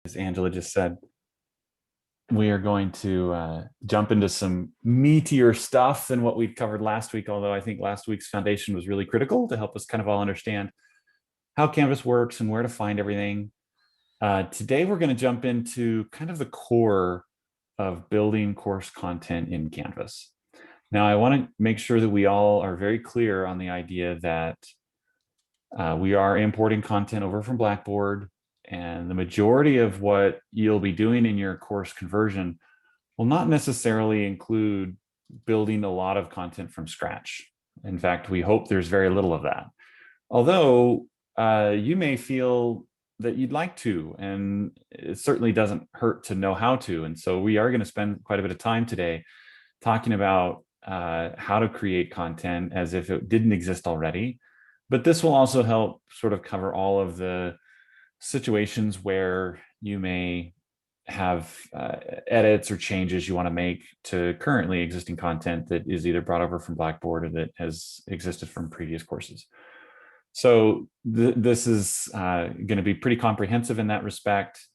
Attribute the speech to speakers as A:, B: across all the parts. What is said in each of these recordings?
A: As Angela just said, we are going to jump into some meatier stuff than what we covered last week, although I think last week's foundation was really critical to help us kind of all understand how Canvas works and where to find everything. Today, we're going to jump into kind of the core of building course content in Canvas. Now, I want to make sure that we all are very clear on the idea that we are importing content over from Blackboard, and the majority of what you'll be doing in your course conversion will not necessarily include building a lot of content from scratch. In fact, we hope there's very little of that. Although you may feel that you'd like to, and it certainly doesn't hurt to know how to. And so we are going to spend quite a bit of time today talking about how to create content as if it didn't exist already. But this will also help sort of cover all of the situations where you may have edits or changes you want to make to currently existing content that is either brought over from Blackboard or that has existed from previous courses. So this is going to be pretty comprehensive in that respect.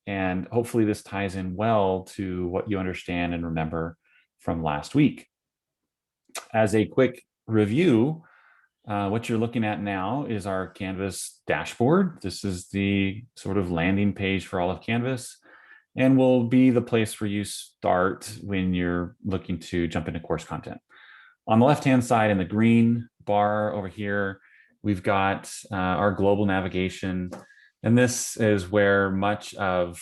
A: And hopefully this ties in well to what you understand and remember from last week. As a quick review, what you're looking at now is our Canvas dashboard. This is the sort of landing page for all of Canvas and will be the place where you start when you're looking to jump into course content. On the left-hand side in the green bar over here, we've got our global navigation. And this is where much of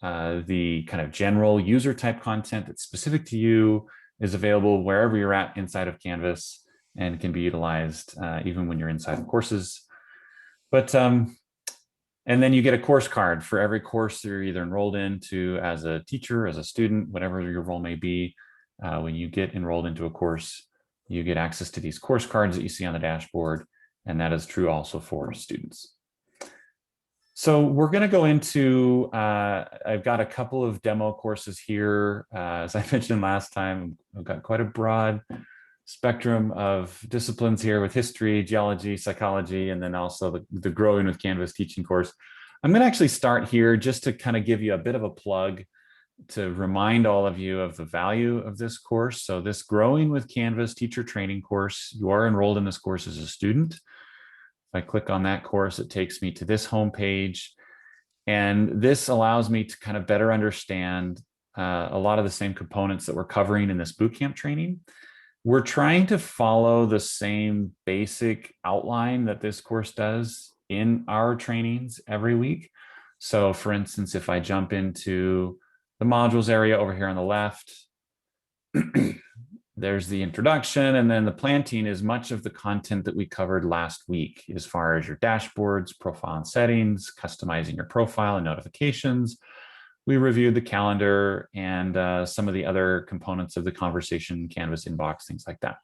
A: the kind of general user type content that's specific to you is available wherever you're at inside of Canvas and can be utilized even when you're inside of courses. But, and then you get a course card for every course you're either enrolled into as a teacher, as a student, whatever your role may be. When you get enrolled into a course, you get access to these course cards that you see on the dashboard, and that is true also for students. So we're going to go into, I've got a couple of demo courses here. As I mentioned last time, I've got quite a broad spectrum of disciplines here with history, geology, psychology, and then also the Growing with Canvas teaching course. I'm going to actually start here just to kind of give you a bit of a plug to remind all of you of the value of this course. So this Growing with Canvas teacher training course, you are enrolled in this course as a student. If I click on that course, it takes me to this homepage. And this allows me to kind of better understand a lot of the same components that we're covering in this bootcamp training. We're trying to follow the same basic outline that this course does in our trainings every week. So for instance, if I jump into the modules area over here on the left, there's the introduction, and then the planting is much of the content that we covered last week as far as your dashboards, profile and settings, customizing your profile and notifications. We reviewed the calendar and some of the other components of the conversation, Canvas inbox, things like that.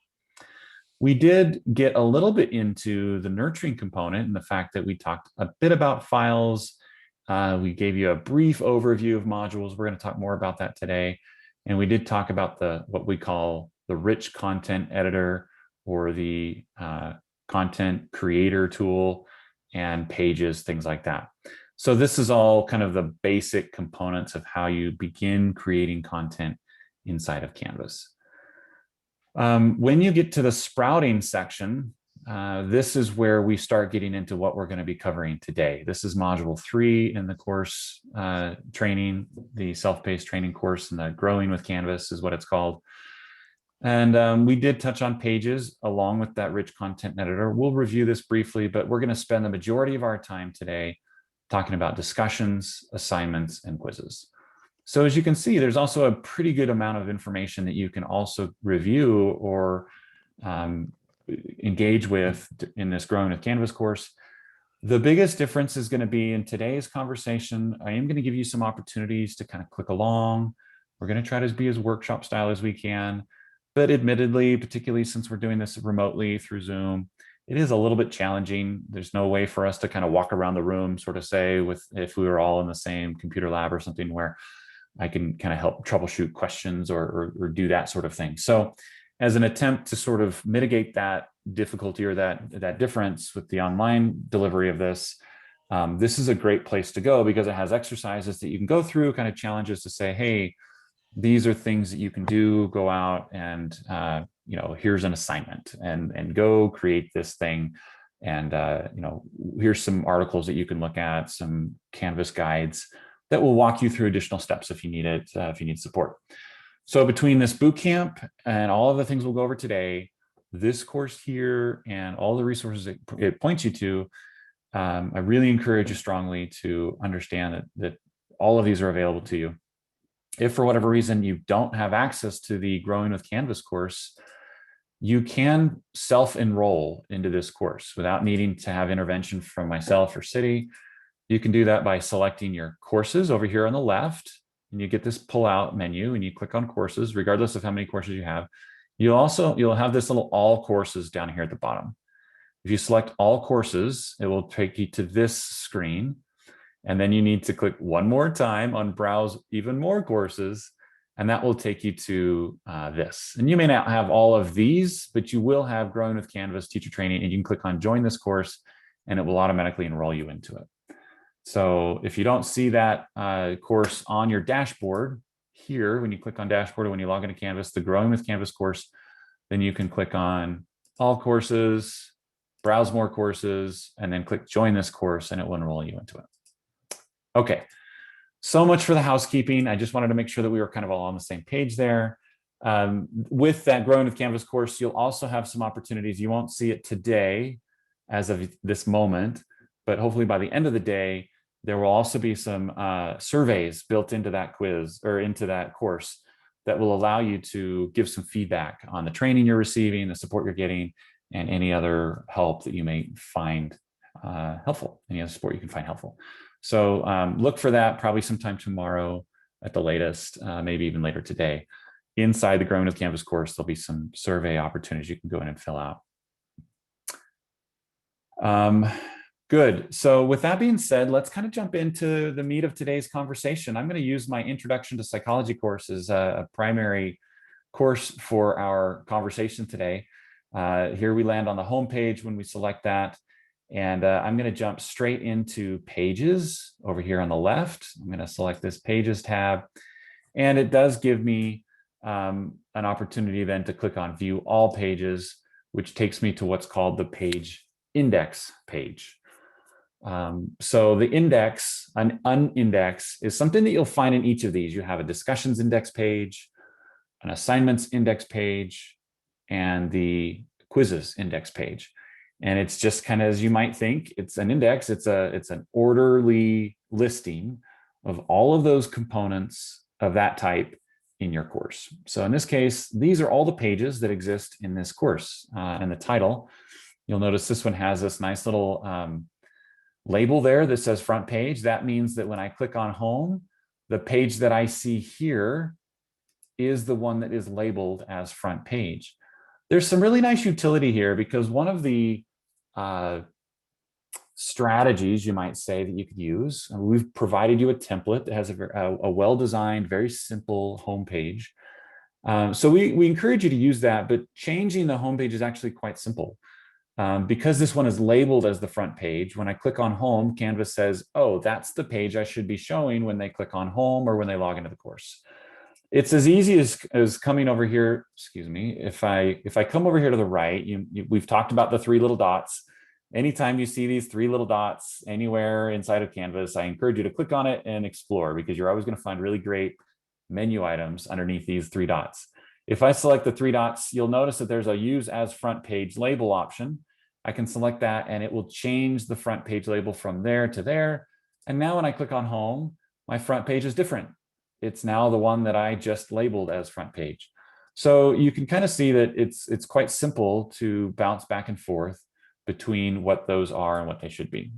A: We did get a little bit into the nurturing component and the fact that we talked a bit about files. We gave you a brief overview of modules. We're going to talk more about that today. And we did talk about what we call the rich content editor or the content creator tool and pages, things like that. So this is all kind of the basic components of how you begin creating content inside of Canvas. When you get to the sprouting section, this is where we start getting into what we're going to be covering today. This is module 3 in the course training, the self-paced training course, and the Growing with Canvas is what it's called. And we did touch on pages along with that rich content editor. We'll review this briefly, but we're going to spend the majority of our time today talking about discussions, assignments, and quizzes. So as you can see, there's also a pretty good amount of information that you can also review or engage with in this Growing with Canvas course. The biggest difference is going to be in today's conversation. I am going to give you some opportunities to kind of click along. We're going to try to be as workshop style as we can. But admittedly, particularly since we're doing this remotely through Zoom, it is a little bit challenging. There's no way for us to kind of walk around the room, sort of say, if we were all in the same computer lab or something where I can kind of help troubleshoot questions or do that sort of thing. So as an attempt to sort of mitigate that difficulty or that difference with the online delivery of this, This is a great place to go because it has exercises that you can go through, kind of challenges to say, hey, these are things that you can do, go out and, here's an assignment and go create this thing. And, here's some articles that you can look at, some Canvas guides that will walk you through additional steps if you need it, if you need support. So between this bootcamp and all of the things we'll go over today, this course here and all the resources it points you to, I really encourage you strongly to understand that all of these are available to you. If for whatever reason you don't have access to the Growing with Canvas course, you can self-enroll into this course without needing to have intervention from myself or Citi. You can do that by selecting your courses over here on the left, and you get this pull-out menu and you click on courses, regardless of how many courses you have. You'll have this little all courses down here at the bottom. If you select all courses, it will take you to this screen. And then you need to click one more time on browse even more courses, and that will take you to this. And you may not have all of these, but you will have Growing with Canvas teacher training, and you can click on join this course and it will automatically enroll you into it. So if you don't see that course on your dashboard here, when you click on dashboard or when you log into Canvas, the Growing with Canvas course, then you can click on all courses, browse more courses, and then click join this course and it will enroll you into it. Okay, so much for the housekeeping. I just wanted to make sure that we were kind of all on the same page there. With that Growing with Canvas course, you'll also have some opportunities. You won't see it today as of this moment, but hopefully by the end of the day, there will also be some surveys built into that quiz or into that course that will allow you to give some feedback on the training you're receiving, the support you're getting, and any other help that you may find helpful, any other support you can find helpful. So look for that probably sometime tomorrow at the latest, maybe even later today. Inside the Growing with Canvas course, there'll be some survey opportunities you can go in and fill out. Good. So with that being said, let's kind of jump into the meat of today's conversation. I'm going to use my Introduction to Psychology course as a primary course for our conversation today. Here we land on the home page when we select that. And I'm going to jump straight into Pages over here on the left. I'm going to select this Pages tab. And it does give me an opportunity then to click on View All Pages, which takes me to what's called the Page Index page. So the index, an unindex, is something that you'll find in each of these. You have a discussions index page, an assignments index page, and the quizzes index page. And it's just kind of as you might think, it's an index, it's an orderly listing of all of those components of that type in your course. So in this case, these are all the pages that exist in this course. And the title, you'll notice this one has this nice little label there that says front page. That means that when I click on home, the page that I see here is the one that is labeled as front page. There's some really nice utility here because one of the strategies, you might say, that you could use, and we've provided you a template that has a well-designed, very simple homepage. So we encourage you to use that, but changing the homepage is actually quite simple. Because this one is labeled as the front page, when I click on home, Canvas says, oh, that's the page I should be showing when they click on home or when they log into the course. It's as easy as coming over here, excuse me, if I come over here to the right, we've talked about the three little dots. Anytime you see these three little dots anywhere inside of Canvas, I encourage you to click on it and explore, because you're always going to find really great menu items underneath these three dots. If I select the three dots, you'll notice that there's a Use as Front Page Label option. I can select that and it will change the front page label from there to there. And now when I click on home, my front page is different. It's now the one that I just labeled as front page. So you can kind of see that it's quite simple to bounce back and forth between what those are and what they should be.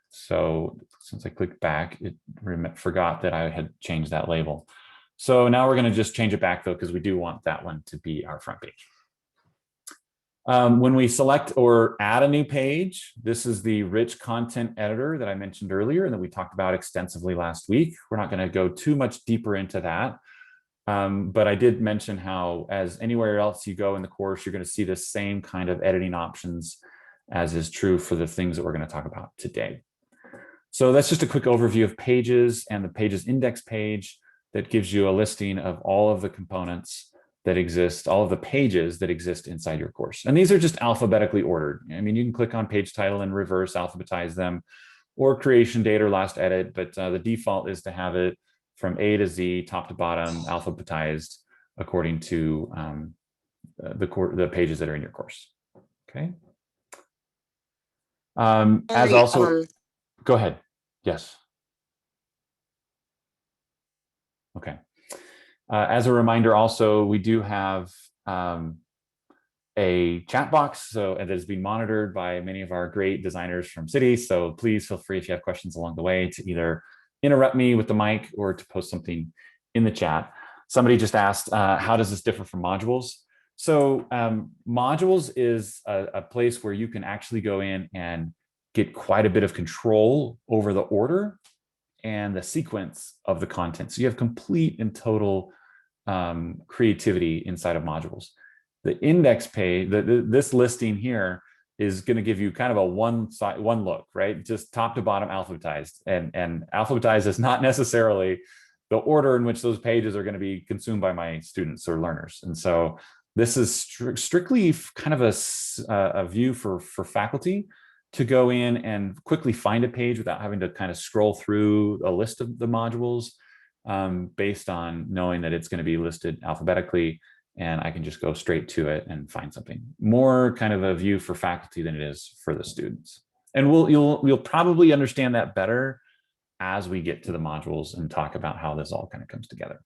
A: So since I clicked back, it forgot that I had changed that label. So now we're going to just change it back though, because we do want that one to be our front page. When we select or add a new page, this is the rich content editor that I mentioned earlier and that we talked about extensively last week. We're not going to go too much deeper into that. But I did mention how, as anywhere else you go in the course, you're going to see the same kind of editing options as is true for the things that we're going to talk about today. So that's just a quick overview of pages and the pages index page that gives you a listing of all of the components that exist, all of the pages that exist inside your course. And these are just alphabetically ordered. I mean, you can click on page title and reverse alphabetize them, or creation date or last edit, but the default is to have it from A to Z, top to bottom, alphabetized according to the pages that are in your course. Okay. As also, go ahead. Yes. Okay. As a reminder, also, we do have a chat box, so it is being monitored by many of our great designers from City. So please feel free, if you have questions along the way, to either interrupt me with the mic or to post something in the chat. Somebody just asked, how does this differ from modules? So modules is a place where you can actually go in and get quite a bit of control over the order and the sequence of the content. So you have complete and total creativity inside of modules. The index page, this listing here is going to give you kind of a one look, right? Just top to bottom alphabetized. And alphabetized is not necessarily the order in which those pages are going to be consumed by my students or learners. And so this is strictly kind of a view for faculty to go in and quickly find a page without having to kind of scroll through a list of the modules based on knowing that it's going to be listed alphabetically, and I can just go straight to it and find something. More kind of a view for faculty than it is for the students. And you'll probably understand that better as we get to the modules and talk about how this all kind of comes together.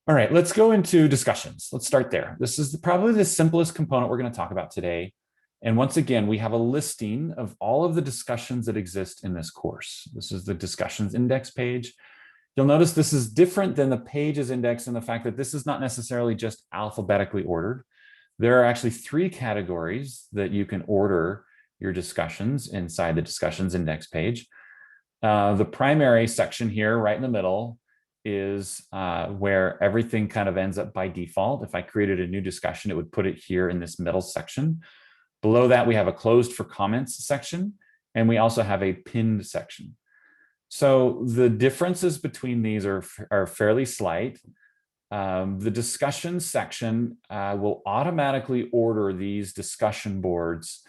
A: All right, let's go into discussions. Let's start there. This is probably the simplest component we're going to talk about today. And once again, we have a listing of all of the discussions that exist in this course. This is the discussions index page. You'll notice this is different than the pages index in the fact that this is not necessarily just alphabetically ordered. There are actually 3 categories that you can order your discussions inside the discussions index page. The primary section here, right in the middle, is where everything kind of ends up by default. If I created a new discussion, it would put it here in this middle section. Below that, we have a closed for comments section, and we also have a pinned section. So the differences between these are fairly slight. The discussion section will automatically order these discussion boards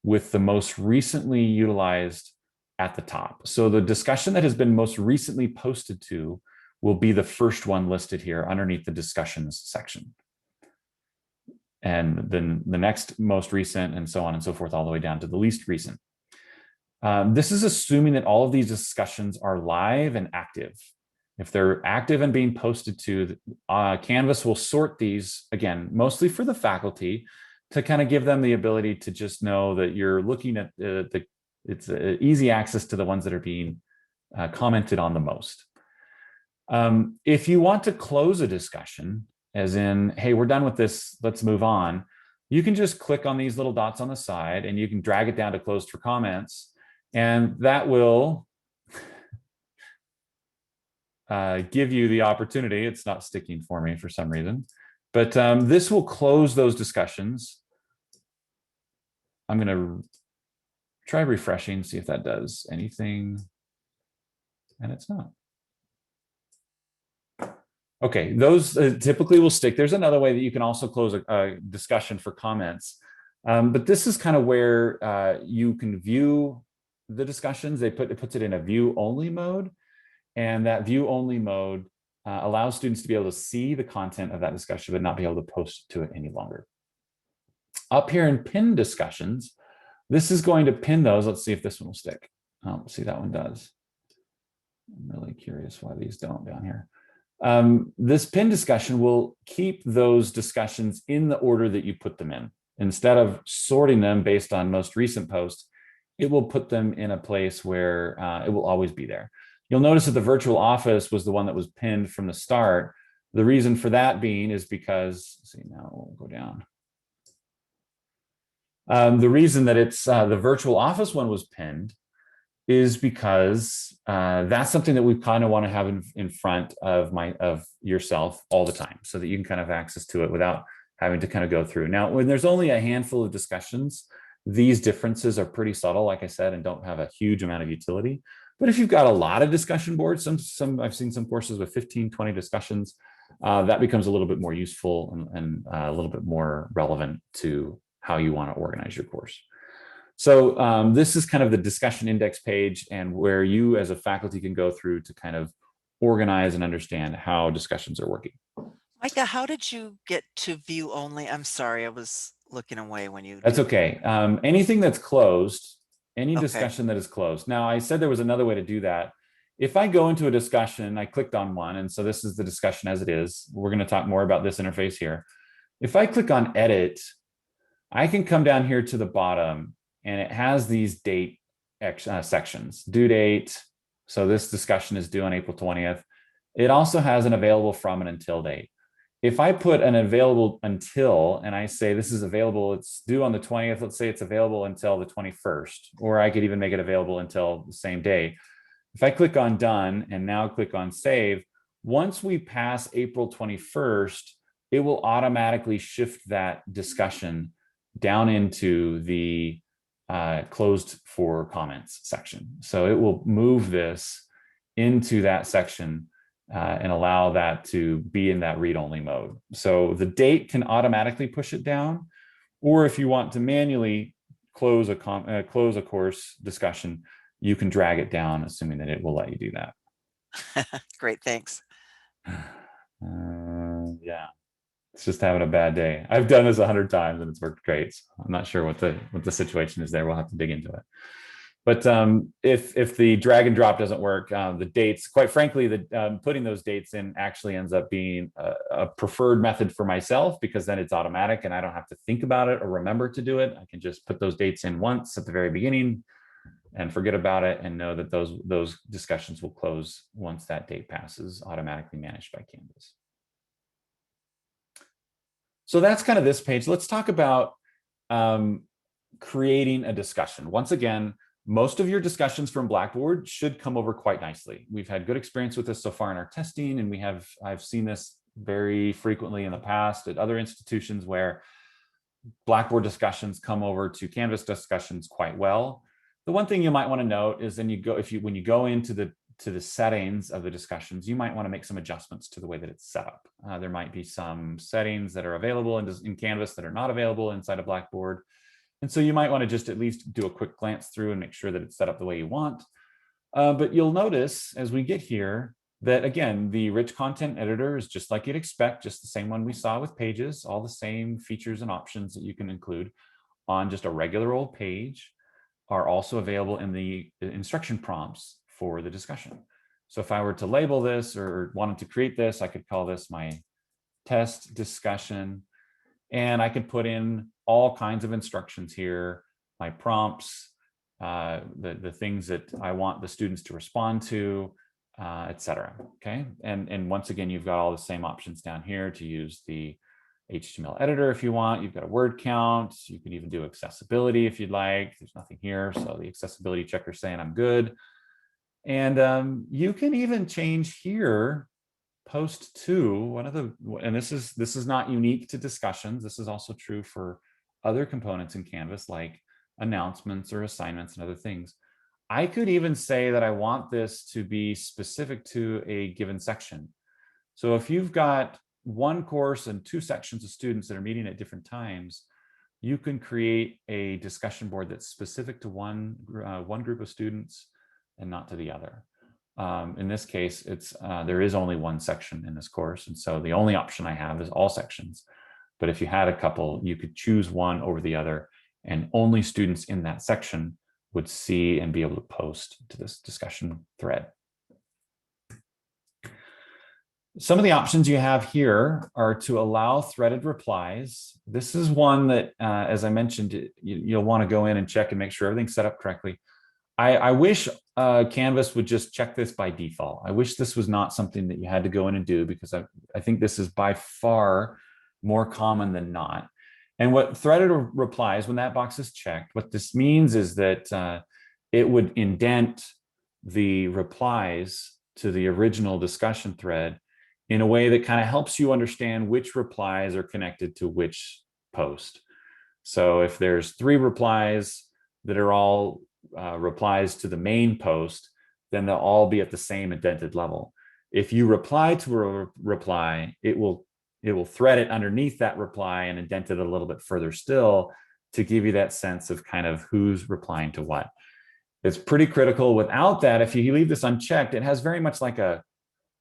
A: with the most recently utilized at the top. So the discussion that has been most recently posted to will be the first one listed here underneath the discussions section. And then the next most recent, and so on and so forth, all the way down to the least recent. This is assuming that all of these discussions are live and active. If they're active and being posted to, Canvas will sort these, again, mostly for the faculty, to kind of give them the ability to just know that you're looking at it's easy access to the ones that are being commented on the most. If you want to close a discussion, as in, hey, we're done with this, let's move on, you can just click on these little dots on the side and you can drag it down to closed for comments, and that will give you the opportunity. It's not sticking for me for some reason, but this will close those discussions. I'm going to try refreshing, see if that does anything, and it's not. Okay, those typically will stick. There's another way that you can also close a discussion for comments, but this is kind of where you can view the discussions. It puts it in a view only mode, and that view only mode allows students to be able to see the content of that discussion but not be able to post to it any longer. Up here in pinned discussions, this is going to pin those. Let's see if this one will stick. Oh, see, that one does. I'm really curious why these don't down here. This pin discussion will keep those discussions in the order that you put them in. Instead of sorting them based on most recent post, it will put them in a place where it will always be there. You'll notice that the virtual office was the one that was pinned from the start. The reason for that being is because, let's see, now we'll go down. The reason that it's the virtual office one was pinned is because that's something that we kind of want to have in front of yourself all the time, so that you can kind of have access to it without having to kind of go through. Now, when there's only a handful of discussions, these differences are pretty subtle, like I said, and don't have a huge amount of utility. But if you've got a lot of discussion boards, some I've seen some courses with 15, 20 discussions, that becomes a little bit more useful and a little bit more relevant to how you want to organize your course. So this is kind of the discussion index page, and where you as a faculty can go through to kind of organize and understand how discussions are working.
B: Micah, how did you get to view only? I'm sorry, I was looking away when you
A: That's
B: did.
A: okay. Anything that's closed, any
B: Okay.
A: discussion that is closed. Now, I said there was another way to do that. If I go into a discussion, I clicked on one, and so this is the discussion as it is. We're going to talk more about this interface here. If I click on edit, I can come down here to the bottom, and it has these date sections, due date. So this discussion is due on April 20th. It also has an available from and until date. If I put an available until, and I say this is available, it's due on the 20th, let's say it's available until the 21st, or I could even make it available until the same day. If I click on done and now click on save, once we pass April 21st, it will automatically shift that discussion down into the closed for comments section. So it will move this into that section and allow that to be in that read-only mode. So the date can automatically push it down, or if you want to manually close a course discussion, you can drag it down, assuming that it will let you do that.
B: Great, thanks.
A: Yeah, it's just having a bad day. I've done this 100 times and it's worked great. So I'm not sure what the situation is there. We'll have to dig into it. But if the drag and drop doesn't work, the dates, quite frankly, putting those dates in actually ends up being a preferred method for myself, because then it's automatic and I don't have to think about it or remember to do it. I can just put those dates in once at the very beginning and forget about it, and know that those discussions will close once that date passes, automatically managed by Canvas. So that's kind of this page. Let's talk about creating a discussion. Once again, most of your discussions from Blackboard should come over quite nicely. We've had good experience with this so far in our testing, and I've seen this very frequently in the past at other institutions where Blackboard discussions come over to Canvas discussions quite well. The one thing you might want to note is when you go into the settings of the discussions, you might want to make some adjustments to the way that it's set up. There might be some settings that are available in Canvas that are not available inside of Blackboard. And so you might want to just at least do a quick glance through and make sure that it's set up the way you want. But you'll notice as we get here that, again, the rich content editor is just like you'd expect, just the same one we saw with Pages, all the same features and options that you can include on just a regular old page are also available in the instruction prompts for the discussion. So if I were to label this or wanted to create this, I could call this my test discussion, and I could put in all kinds of instructions here, my prompts, the things that I want the students to respond to, etc. Okay, and once again, you've got all the same options down here to use the HTML editor if you want. You've got a word count. You can even do accessibility if you'd like. There's nothing here, so the accessibility checker's saying I'm good. And you can even change here post to and this is not unique to discussions. This is also true for other components in Canvas, like announcements or assignments and other things. I could even say that I want this to be specific to a given section. So if you've got one course and two sections of students that are meeting at different times, you can create a discussion board that's specific to one group of students and not to the other. In this case, there is only one section in this course, and so the only option I have is all sections. But if you had a couple, you could choose one over the other, and only students in that section would see and be able to post to this discussion thread. Some of the options you have here are to allow threaded replies. This is one that, as I mentioned, you'll want to go in and check and make sure everything's set up correctly. I wish Canvas would just check this by default. I wish this was not something that you had to go in and do, because I think this is by far more common than not. And what threaded replies, when that box is checked, what this means is that it would indent the replies to the original discussion thread in a way that kind of helps you understand which replies are connected to which post. So if there's 3 replies that are all replies to the main post, then they'll all be at the same indented level. If you reply to a reply, it will thread it underneath that reply and indent it a little bit further still to give you that sense of kind of who's replying to what. It's pretty critical. Without that, if you leave this unchecked, it has very much like a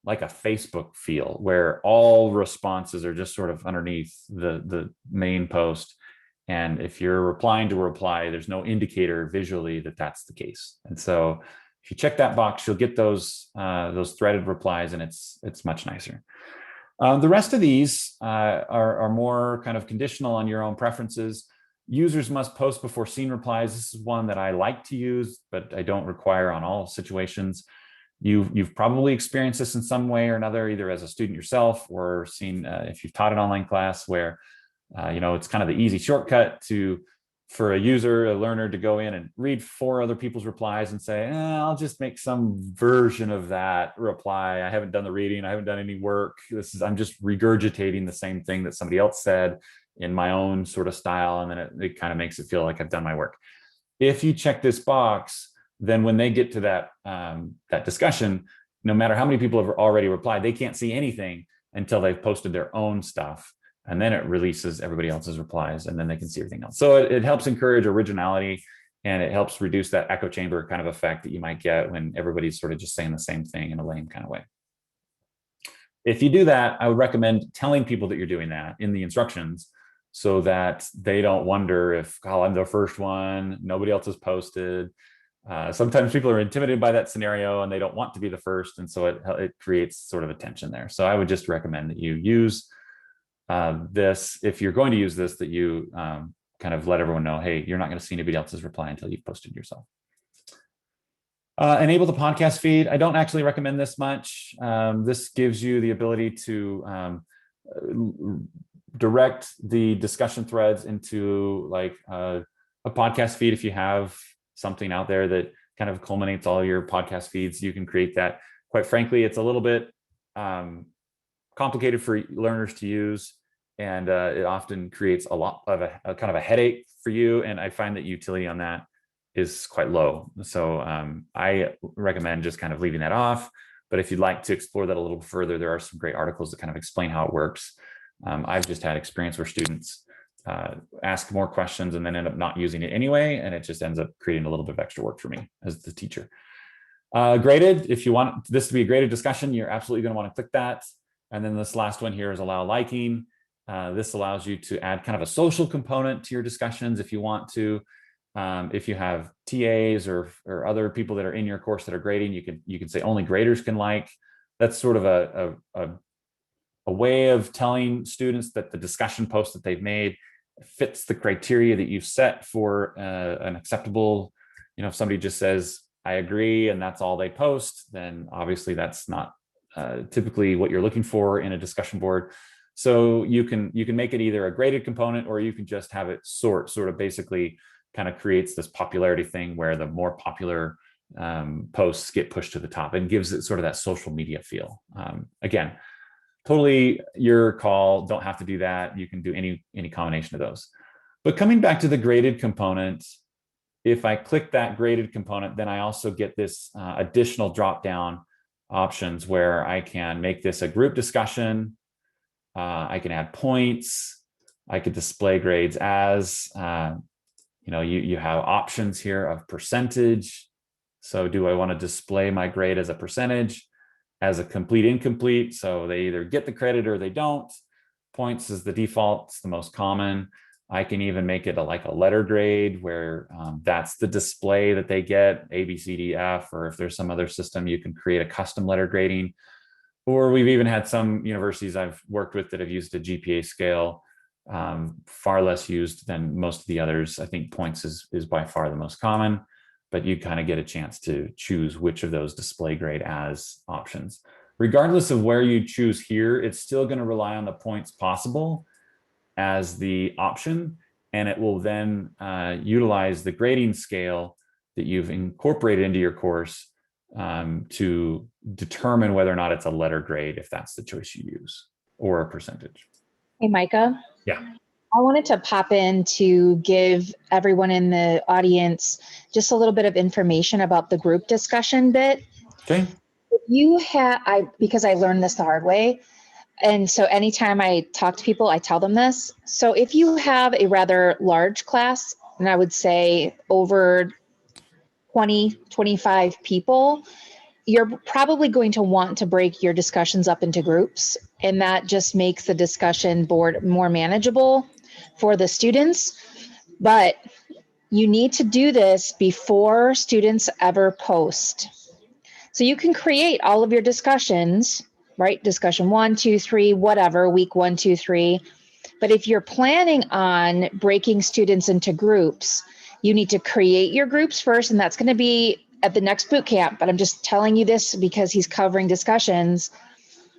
A: Facebook feel where all responses are just sort of underneath the main post. And if you're replying to a reply, there's no indicator visually that that's the case. And so if you check that box, you'll get those threaded replies, and it's much nicer. The rest of these are more kind of conditional on your own preferences. Users must post before seen replies. This is one that I like to use, but I don't require on all situations. You've probably experienced this in some way or another, either as a student yourself or seen if you've taught an online class where it's kind of the easy shortcut for a user, a learner, to go in and read 4 other people's replies and say, I'll just make some version of that reply. I haven't done the reading. I haven't done any work. I'm just regurgitating the same thing that somebody else said in my own sort of style. And then it kind of makes it feel like I've done my work. If you check this box, then when they get to that discussion, no matter how many people have already replied, they can't see anything until they've posted their own stuff. And then it releases everybody else's replies, and then they can see everything else. So it helps encourage originality, and it helps reduce that echo chamber kind of effect that you might get when everybody's sort of just saying the same thing in a lame kind of way. If you do that, I would recommend telling people that you're doing that in the instructions so that they don't wonder if, I'm the first one, nobody else has posted. Sometimes people are intimidated by that scenario and they don't want to be the first. And so it creates sort of a tension there. So I would just recommend that you use this, if you're going to use this, that you kind of let everyone know, hey, you're not going to see anybody else's reply until you've posted yourself. Enable the podcast feed. I don't actually recommend this much. This gives you the ability to direct the discussion threads into like a podcast feed. If you have something out there that kind of culminates all your podcast feeds, you can create that. Quite frankly, it's a little bit complicated for learners to use, and it often creates a lot of a kind of a headache for you. And I find that utility on that is quite low. So I recommend just kind of leaving that off. But if you'd like to explore that a little further, there are some great articles that kind of explain how it works. I've just had experience where students ask more questions and then end up not using it anyway, and it just ends up creating a little bit of extra work for me as the teacher. Graded, if you want this to be a graded discussion, you're absolutely going to want to click that. And then this last one here is allow liking. This allows you to add kind of a social component to your discussions if you want to. If you have TAs or other people that are in your course that are grading, you can say only graders can like. That's sort of a way of telling students that the discussion post that they've made fits the criteria that you've set for an acceptable. If somebody just says, I agree, and that's all they post, then obviously that's not typically what you're looking for in a discussion board. So you can make it either a graded component, or you can just have it sort of basically kind of creates this popularity thing where the more popular posts get pushed to the top and gives it sort of that social media feel. Again, totally your call. Don't have to do that. You can do any combination of those. But coming back to the graded component, if I click that graded component, then I also get this additional drop-down options where I can make this a group discussion. I can add points. I could display grades as, you have options here of percentage. So do I want to display my grade as a percentage, as a complete, incomplete? So they either get the credit or they don't. Points is the default, it's the most common. I can even make it like a letter grade where that's the display that they get, A, B, C, D, F, or if there's some other system, you can create a custom letter grading. Or we've even had some universities I've worked with that have used a GPA scale, far less used than most of the others. I think points is by far the most common, but you kind of get a chance to choose which of those display grade as options. Regardless of where you choose here, it's still going to rely on the points possible as the option, and it will then utilize the grading scale that you've incorporated into your course to determine whether or not it's a letter grade if that's the choice you use, or a percentage.
C: Hey, Micah.
A: Yeah.
C: I wanted to pop in to give everyone in the audience just a little bit of information about the group discussion bit.
A: Okay.
C: Because I learned this the hard way. And so anytime I talk to people, I tell them this. So if you have a rather large class, and I would say over 20, 25 people, you're probably going to want to break your discussions up into groups. And that just makes the discussion board more manageable for the students. But you need to do this before students ever post. So you can create all of your discussions, right? Discussion 1, 2, 3, whatever, week 1, 2, 3. But if you're planning on breaking students into groups, you need to create your groups first, and that's going to be at the next boot camp. But I'm just telling you this because he's covering discussions.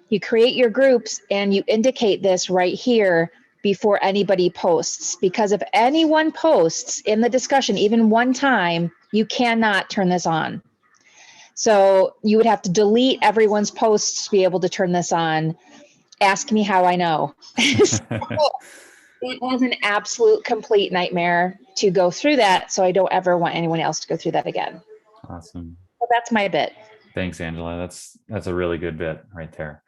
C: You create your groups and you indicate this right here before anybody posts, because if anyone posts in the discussion, even one time, you cannot turn this on. So you would have to delete everyone's posts to be able to turn this on. Ask me how I know. So it was an absolute complete nightmare to go through that. So I don't ever want anyone else to go through that again.
A: Awesome.
C: So that's my bit.
A: Thanks, Angela. That's a really good bit right there.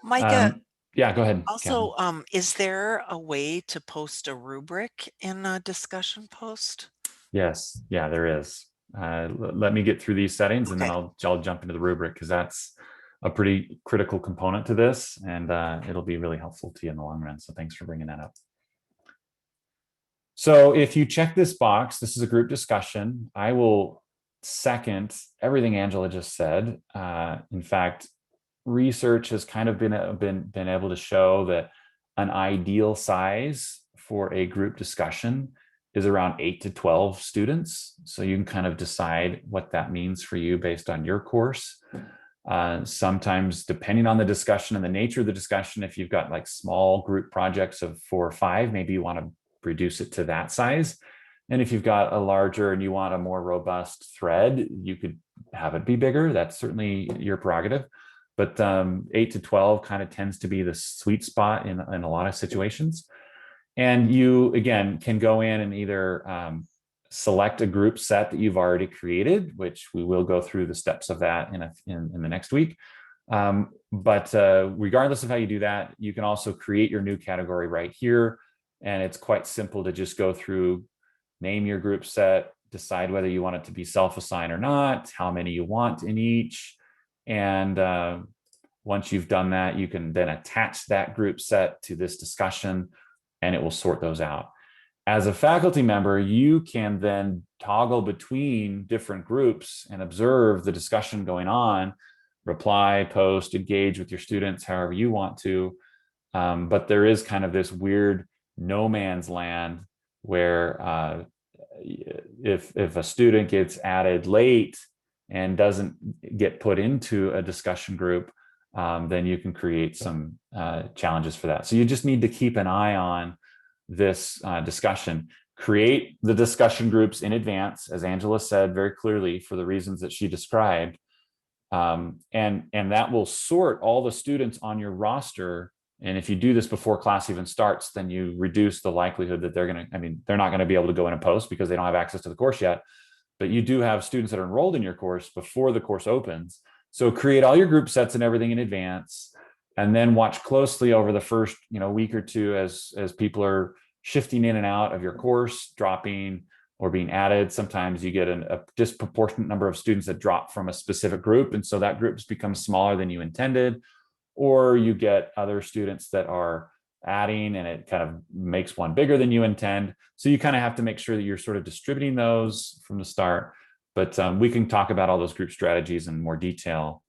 B: Micah,
A: yeah, go ahead.
B: also, is there a way to post a rubric in a discussion post?
A: Yes, yeah, there is. Let me get through these settings and then I'll jump into the rubric, because that's a pretty critical component to this, and it'll be really helpful to you in the long run. So thanks for bringing that up. So if you check this box, this is a group discussion. I will second everything Angela just said. In fact, research has kind of been able to show that an ideal size for a group discussion is around 8 to 12 students. So you can kind of decide what that means for you based on your course. Sometimes, depending on the discussion and the nature of the discussion, if you've got like small group projects of 4 or 5, maybe you want to reduce it to that size. And if you've got a larger and you want a more robust thread, you could have it be bigger. That's certainly your prerogative. But 8 to 12 kind of tends to be the sweet spot in a lot of situations. And you, again, can go in and either select a group set that you've already created, which we will go through the steps of that in the next week. But regardless of how you do that, you can also create your new category right here. And it's quite simple to just go through, name your group set, decide whether you want it to be self-assigned or not, how many you want in each. And once you've done that, you can then attach that group set to this discussion and it will sort those out. As a faculty member, you can then toggle between different groups and observe the discussion going on, reply, post, engage with your students however you want to. But there is kind of this weird no man's land where if a student gets added late and doesn't get put into a discussion group, then you can create some challenges for that. So you just need to keep an eye on this discussion. Create the discussion groups in advance, as Angela said very clearly, for the reasons that she described. And that will sort all the students on your roster. And if you do this before class even starts, then you reduce the likelihood that they're not going to be able to go in and post because they don't have access to the course yet. But you do have students that are enrolled in your course before the course opens. So create all your group sets and everything in advance, and then watch closely over the first week or two as people are shifting in and out of your course, dropping or being added. Sometimes you get a disproportionate number of students that drop from a specific group, and so that group becomes smaller than you intended. Or you get other students that are adding and it kind of makes one bigger than you intend. So you kind of have to make sure that you're sort of distributing those from the start. But we can talk about all those group strategies in more detail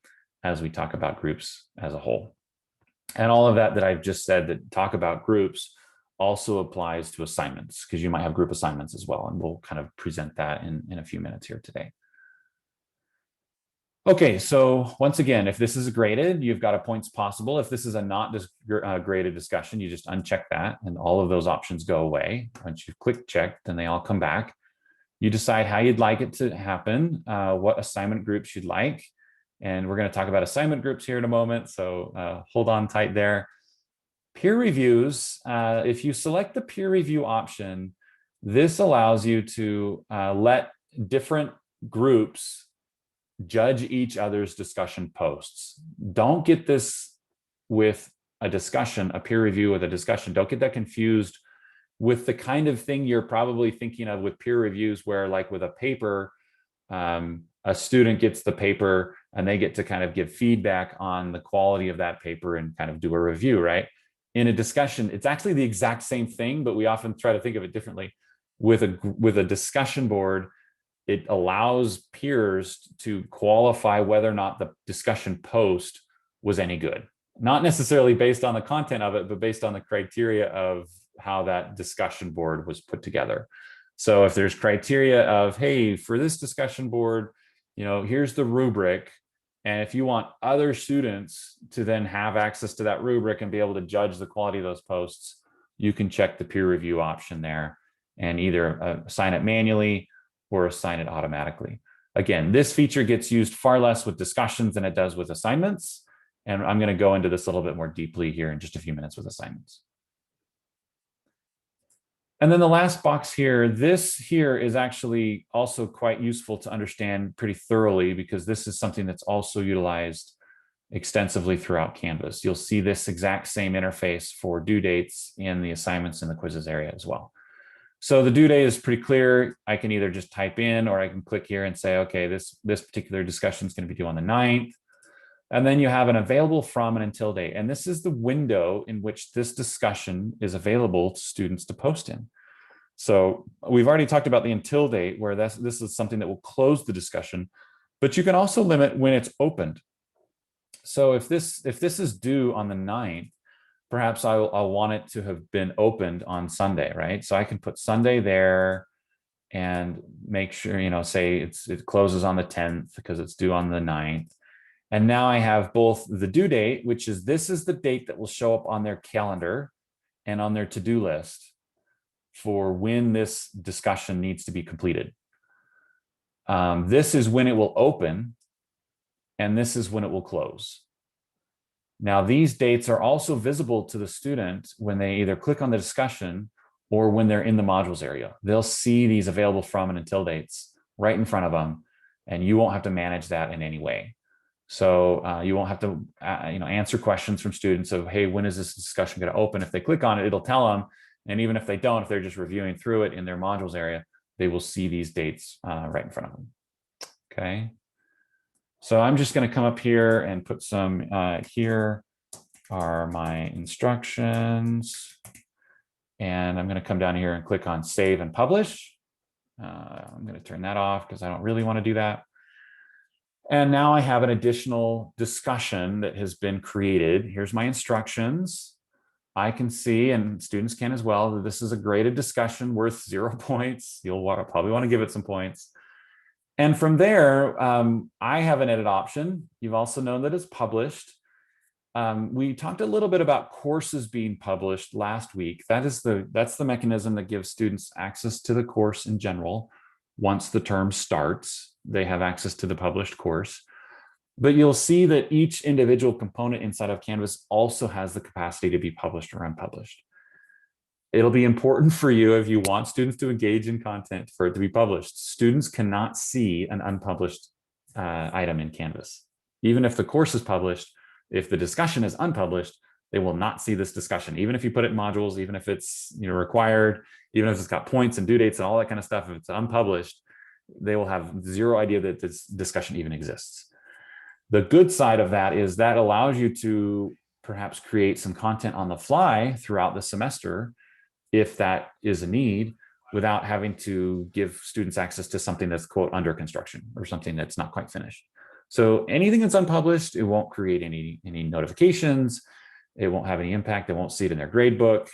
A: as we talk about groups as a whole. And all of that I've just said that talk about groups also applies to assignments, because you might have group assignments as well. And we'll kind of present that in a few minutes here today. Okay, so once again, if this is graded, you've got a points possible. If this is a not graded discussion, you just uncheck that and all of those options go away. Once you've clicked check, then they all come back. You decide how you'd like it to happen, what assignment groups you'd like. And we're going to talk about assignment groups here in a moment, so hold on tight there. Peer reviews, if you select the peer review option, this allows you to let different groups judge each other's discussion posts. Don't get this with a discussion, a peer review with a discussion. Don't get that confused with the kind of thing you're probably thinking of with peer reviews, where like with a paper, a student gets the paper and they get to kind of give feedback on the quality of that paper and kind of do a review, right? In a discussion, it's actually the exact same thing, but we often try to think of it differently. With a discussion board, it allows peers to qualify whether or not the discussion post was any good. Not necessarily based on the content of it, but based on the criteria of how that discussion board was put together. So if there's criteria of, hey, for this discussion board, here's the rubric. And if you want other students to then have access to that rubric and be able to judge the quality of those posts, you can check the peer review option there and either assign it manually or assign it automatically. Again, this feature gets used far less with discussions than it does with assignments. And I'm going to go into this a little bit more deeply here in just a few minutes with assignments. And then the last box here, this here is actually also quite useful to understand pretty thoroughly, because this is something that's also utilized extensively throughout Canvas. You'll see this exact same interface for due dates in the assignments and the quizzes area as well. So the due date is pretty clear. I can either just type in, or I can click here and say, okay, this particular discussion is going to be due on the 9th. And then you have an available from and until date. And this is the window in which this discussion is available to students to post in. So we've already talked about the until date, where this is something that will close the discussion, but you can also limit when it's opened. So if this is due on the 9th, perhaps I'll want it to have been opened on Sunday, right? So I can put Sunday there and make sure, say it closes on the 10th because it's due on the 9th. And now I have both the due date, which is this is the date that will show up on their calendar and on their to-do list for when this discussion needs to be completed. This is when it will open, and this is when it will close. Now, these dates are also visible to the student when they either click on the discussion or when they're in the modules area. They'll see these available from and until dates right in front of them, and you won't have to manage that in any way. So you won't have to answer questions from students of, hey, when is this discussion going to open? If they click on it, it'll tell them. And even if they don't, if they're just reviewing through it in their modules area, they will see these dates right in front of them. Okay. So I'm just going to come up here and put some, here are my instructions. And I'm going to come down here and click on save and publish. I'm going to turn that off because I don't really want to do that. And now I have an additional discussion that has been created. Here's my instructions. I can see, and students can as well, that this is a graded discussion worth 0 points. You'll probably want to give it some points. And from there, I have an edit option. You've also known that it's published. We talked a little bit about courses being published last week. That's the mechanism that gives students access to the course in general. Once the term starts, they have access to the published course. But you'll see that each individual component inside of Canvas also has the capacity to be published or unpublished. It'll be important for you if you want students to engage in content for it to be published. Students cannot see an unpublished item in Canvas. Even if the course is published, if the discussion is unpublished, they will not see this discussion. Even if you put it in modules, even if it's required, even if it's got points and due dates and all that kind of stuff, if it's unpublished, they will have zero idea that this discussion even exists. The good side of that is that allows you to perhaps create some content on the fly throughout the semester, if that is a need, without having to give students access to something that's, quote, under construction or something that's not quite finished. So anything that's unpublished, it won't create any notifications. It won't have any impact. They won't see it in their grade book.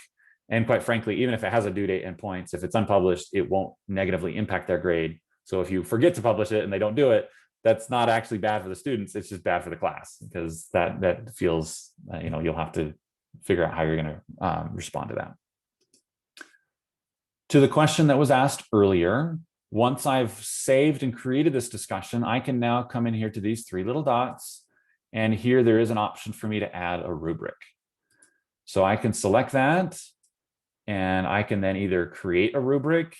A: And quite frankly, even if it has a due date and points, if it's unpublished, it won't negatively impact their grade. So if you forget to publish it and they don't do it, that's not actually bad for the students. It's just bad for the class, because that feels, you'll have to figure out how you're going to respond to that. To the question that was asked earlier, Once I've saved and created this discussion, I can now come in here to these three little dots, and here there is an option for me to add a rubric. So I can select that, and I can then either create a rubric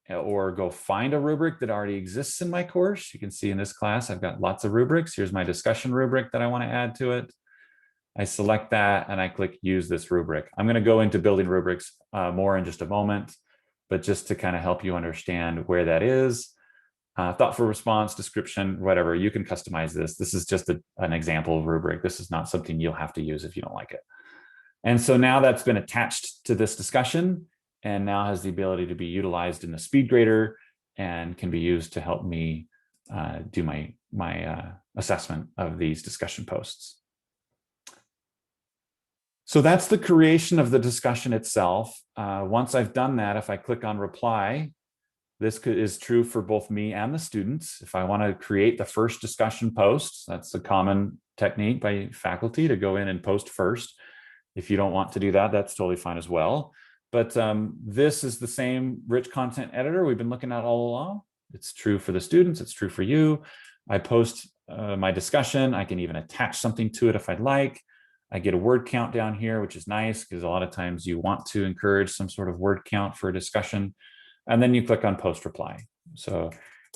A: or go find a rubric that already exists in my course. You can see in this class, I've got lots of rubrics. Here's my discussion rubric that I want to add to it. I select that and I click use this rubric. I'm going to go into building rubrics more in just a moment, but just to kind of help you understand where that is. Thoughtful response, description, whatever, you can customize this. This is just an example of rubric. This is not something you'll have to use if you don't like it. And so now that's been attached to this discussion and now has the ability to be utilized in the speed grader and can be used to help me do my assessment of these discussion posts. So that's the creation of the discussion itself. Once I've done that, if I click on reply, this is true for both me and the students. If I want to create the first discussion post, that's a common technique by faculty to go in and post first. If you don't want to do that, that's totally fine as well. But this is the same rich content editor we've been looking at all along. It's true for the students. It's true for you. I post my discussion. I can even attach something to it if I'd like. I get a word count down here, which is nice because a lot of times you want to encourage some sort of word count for a discussion. And then you click on post reply. So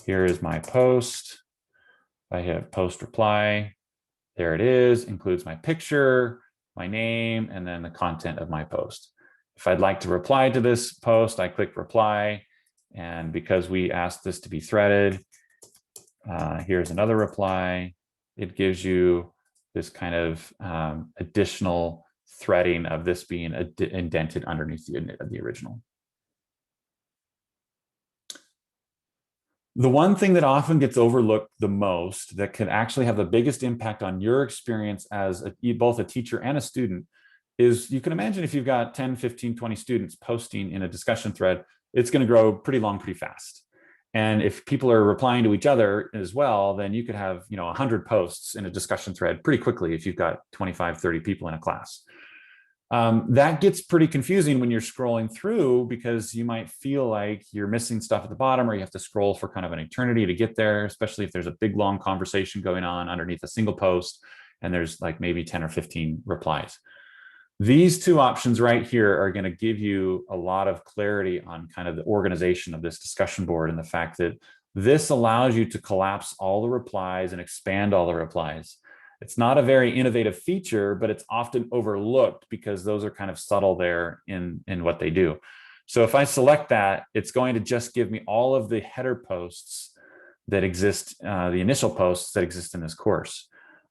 A: here is my post. I hit post reply. There it is, includes my picture, my name, and then the content of my post. If I'd like to reply to this post, I click reply. And because we asked this to be threaded, here's another reply. It gives you this kind of additional threading of this being indented underneath the original. The one thing that often gets overlooked the most that can actually have the biggest impact on your experience as both a teacher and a student is you can imagine if you've got 10, 15, 20 students posting in a discussion thread, it's going to grow pretty long, pretty fast. And if people are replying to each other as well, then you could have 100 posts in a discussion thread pretty quickly if you've got 25, 30 people in a class. That gets pretty confusing when you're scrolling through because you might feel like you're missing stuff at the bottom or you have to scroll for kind of an eternity to get there, especially if there's a big long conversation going on underneath a single post and there's like maybe 10 or 15 replies. These two options right here are going to give you a lot of clarity on kind of the organization of this discussion board and the fact that this allows you to collapse all the replies and expand all the replies. It's not a very innovative feature, but it's often overlooked because those are kind of subtle there in what they do. So if I select that, it's going to just give me all of the header posts that exist, the initial posts that exist in this course.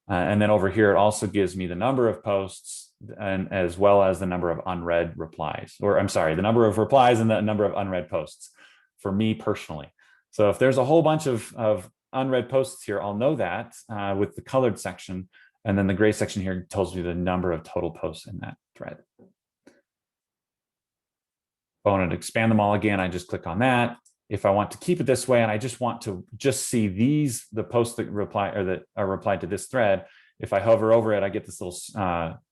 A: And then over here, it also gives me the number of posts and as well as the number of unread replies, or I'm sorry, the number of replies and the number of unread posts for me personally. So if there's a whole bunch of unread posts here, I'll know that with the colored section. And then the gray section here tells me the number of total posts in that thread. If I wanted to expand them all again, I just click on that. If I want to keep it this way and I just want to see the posts that reply or that are replied to this thread, if I hover over it, I get this little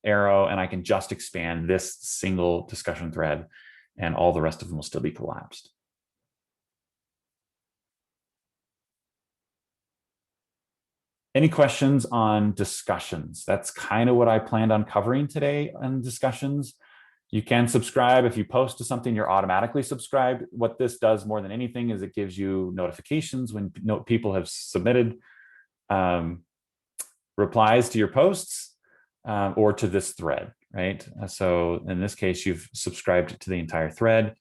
A: arrow and I can just expand this single discussion thread and all the rest of them will still be collapsed. Any questions on discussions? That's kind of what I planned on covering today on discussions. You can subscribe. If you post to something, you're automatically subscribed. What this does more than anything is it gives you notifications when people have submitted replies to your posts or to this thread, right? So in this case, you've subscribed to the entire thread.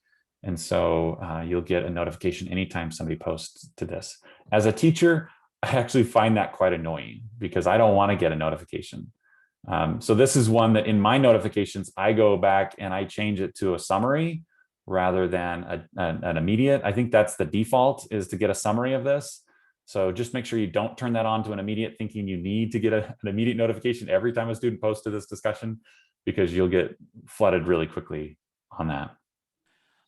A: And so you'll get a notification anytime somebody posts to this. As a teacher, I actually find that quite annoying because I don't want to get a notification. So this is one that in my notifications, I go back and I change it to a summary rather than an immediate. I think that's the default, is to get a summary of this. So just make sure you don't turn that on to an immediate, thinking you need to get an immediate notification every time a student posts to this discussion, because you'll get flooded really quickly on that.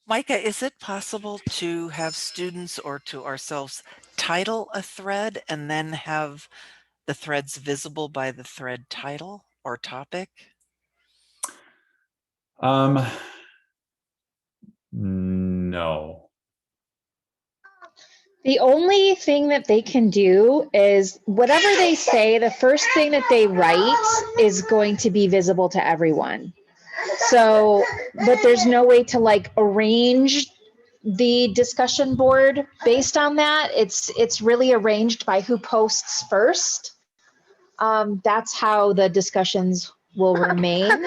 B: Micah, is it possible to have students or to ourselves title a thread and then have the threads visible by the thread title or topic?
A: No.
C: The only thing that they can do is whatever they say, the first thing that they write is going to be visible to everyone. So, but there's no way to like arrange the discussion board based on that. It's really arranged by who posts first. That's how the discussions will remain.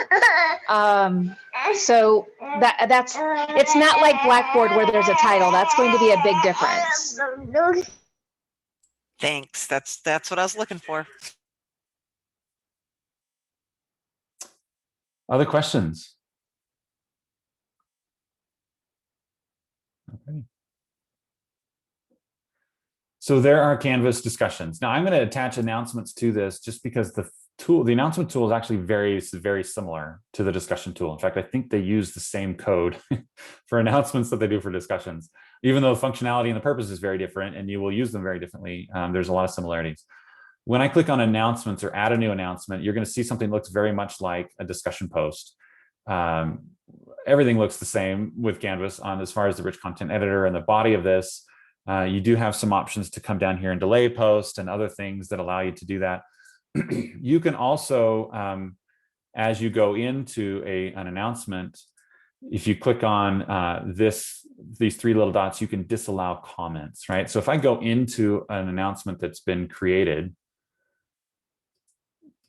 C: So that's it's not like Blackboard where there's a title. That's going to be a big difference.
B: Thanks. That's what I was looking for.
A: Other questions? Okay. So there are Canvas discussions. Now I'm going to attach announcements to this just because the announcement tool is actually very similar to the discussion tool. In fact, I think they use the same code for announcements that they do for discussions, even though the functionality and the purpose is very different and you will use them very differently. There's a lot of similarities. When I click on announcements or add a new announcement, you're going to see something that looks very much like a discussion post. Everything looks the same with Canvas on as far as the rich content editor and the body of this. You do have some options to come down here and delay post and other things that allow you to do that. You can also, as you go into an announcement, if you click on these three little dots, you can disallow comments, right? So if I go into an announcement that's been created,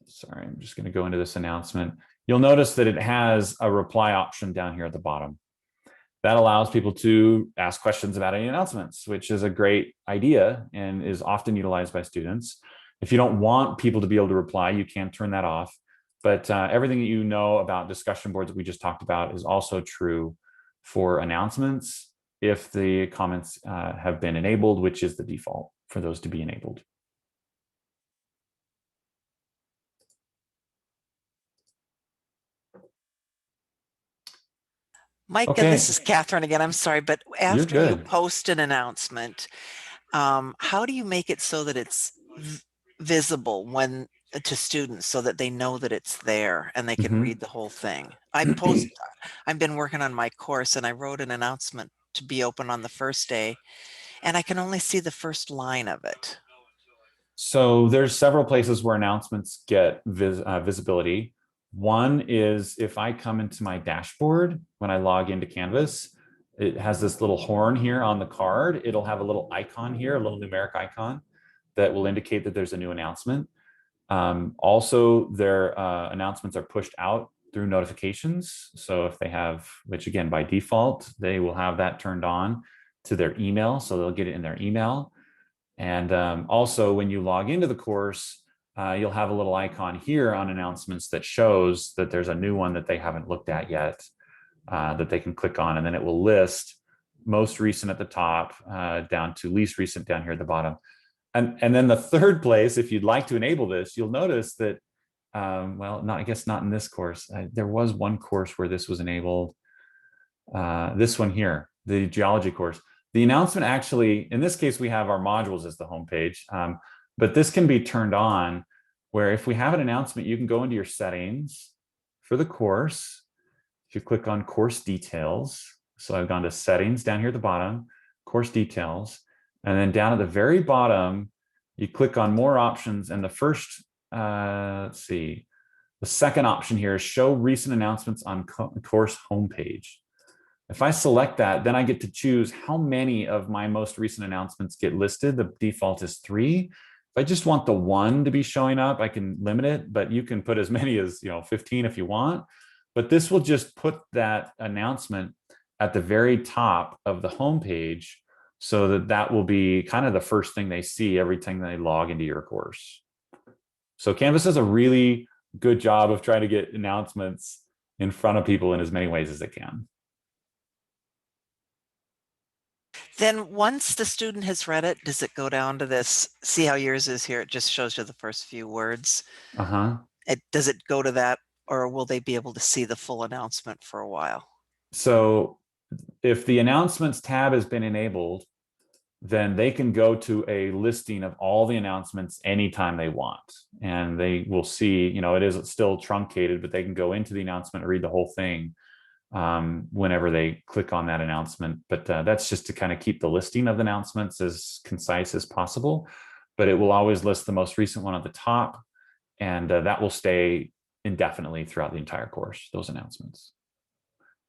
A: sorry, I'm just going to go into this announcement. You'll notice that it has a reply option down here at the bottom. That allows people to ask questions about any announcements, which is a great idea and is often utilized by students. If you don't want people to be able to reply, you can turn that off. But everything that you know about discussion boards that we just talked about is also true for announcements if the comments have been enabled, which is the default for those to be enabled.
B: Micah,
A: Okay.
B: this is Catherine again. I'm sorry, but after you
A: good.
B: post an announcement, how do you make it so that it's visible when to students so that they know that it's there and they can read the whole thing? I've been working on my course and I wrote an announcement to be open on the first day and I can only see the first line of it.
A: So there's several places where announcements get visibility. One is if I come into my dashboard, when I log into Canvas, it has this little horn here on the card. It'll have a little icon here, a little numeric icon that will indicate that there's a new announcement. Also, their announcements are pushed out through notifications. So if they have, which again, by default, they will have that turned on to their email. So they'll get it in their email. And also when you log into the course, you'll have a little icon here on announcements that shows that there's a new one that they haven't looked at yet that they can click on. And then it will list most recent at the top down to least recent down here at the bottom. And then the third place, if you'd like to enable this, you'll notice that, well, I guess not in this course. There was one course where this was enabled. This one here, the geology course. The announcement actually, in this case, we have our modules as the homepage, but this can be turned on where if we have an announcement, you can go into your settings for the course. If you click on course details, so I've gone to settings down here at the bottom, course details, and then down at the very bottom, you click on more options and the first, let's see, the second option here is show recent announcements on course homepage. If I select that, then I get to choose how many of my most recent announcements get listed. The default is 3. If I just want the 1 to be showing up, I can limit it, but you can put as many as 15 if you want. But this will just put that announcement at the very top of the homepage so that that will be kind of the first thing they see every time they log into your course. So Canvas does a really good job of trying to get announcements in front of people in as many ways as it can.
B: Then once the student has read it, does it go down to this? See how yours is here? It just shows you the first few words. Does it go to that, or will they be able to see the full announcement for a while?
A: So if the announcements tab has been enabled, then they can go to a listing of all the announcements anytime they want. And they will see, it is still truncated, but they can go into the announcement and read the whole thing. whenever they click on that announcement. But that's just to kind of keep the listing of the announcements as concise as possible. But it will always list the most recent one at the top, and that will stay indefinitely throughout the entire course, those announcements.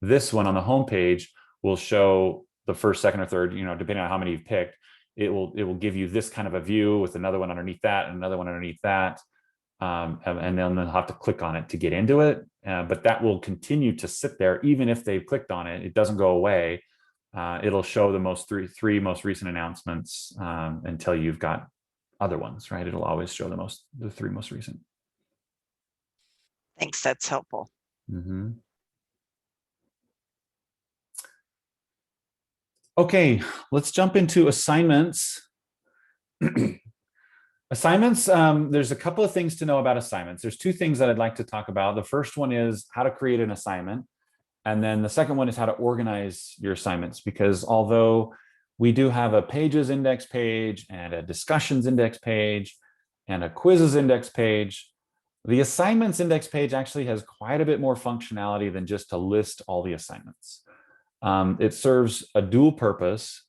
A: This one on the home page will show the first, second, or third, depending on how many you've picked. It will give you this kind of a view with another one underneath that and another one underneath that. And then they'll have to click on it to get into it. But that will continue to sit there. Even if they've clicked on it, it doesn't go away. It'll show the three most recent announcements until you've got other ones, right? It'll always show the three most recent.
B: Thanks, that's helpful.
A: Mm-hmm. Okay, let's jump into assignments. Assignments, there's a couple of things to know about assignments. There's two things that I'd like to talk about. The first one is how to create an assignment. And then the second one is how to organize your assignments, because although we do have a pages index page and a discussions index page and a quizzes index page, the assignments index page actually has quite a bit more functionality than just to list all the assignments. It serves a dual purpose,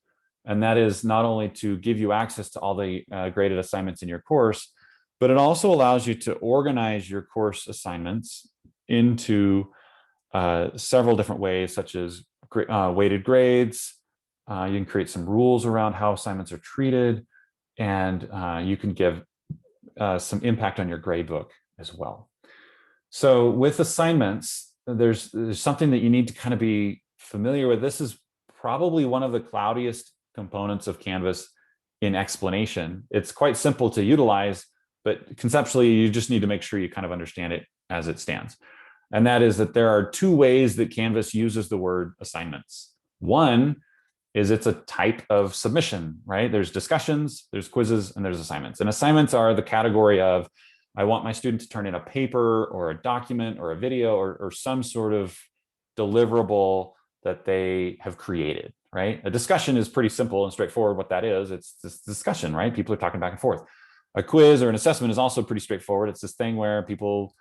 A: and that is not only to give you access to all the graded assignments in your course, but it also allows you to organize your course assignments into several different ways, such as weighted grades. You can create some rules around how assignments are treated, and you can give some impact on your gradebook as well. So with assignments, there's something that you need to kind of be familiar with. This is probably one of the cloudiest components of Canvas in explanation. It's quite simple to utilize, but conceptually, you just need to make sure you kind of understand it as it stands. And that is that there are two ways that Canvas uses the word assignments. One is it's a type of submission, right? There's discussions, there's quizzes, and there's assignments. And assignments are the category of, I want my student to turn in a paper or a document or a video or some sort of deliverable that they have created, right? A discussion is pretty simple and straightforward what that is. It's this discussion, right? People are talking back and forth. A quiz or an assessment is also pretty straightforward. It's this thing where people,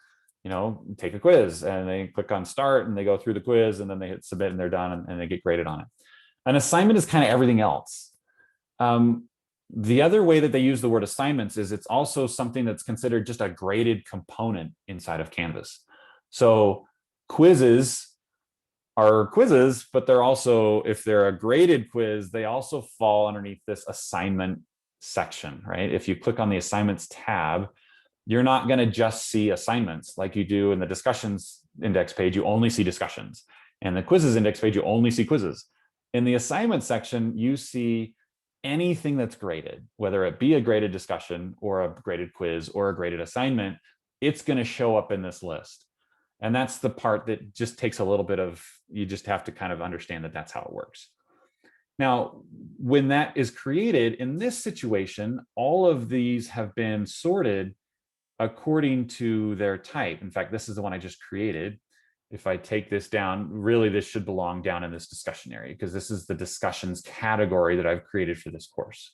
A: take a quiz and they click on start and they go through the quiz and then they hit submit and they're done and they get graded on it. An assignment is kind of everything else. The other way that they use the word assignments is it's also something that's considered just a graded component inside of Canvas. So quizzes are quizzes, but they're also, if they're a graded quiz, they also fall underneath this assignment section, right? If you click on the assignments tab, you're not going to just see assignments like you do in the discussions index page. You only see discussions. And the quizzes index page, you only see quizzes. In the assignment section, you see anything that's graded, whether it be a graded discussion or a graded quiz or a graded assignment, it's going to show up in this list. And that's the part that just takes a little bit of, you just have to kind of understand that that's how it works. Now, when that is created in this situation, all of these have been sorted according to their type. In fact, this is the one I just created. If I take this down, really this should belong down in this discussion area because this is the discussions category that I've created for this course.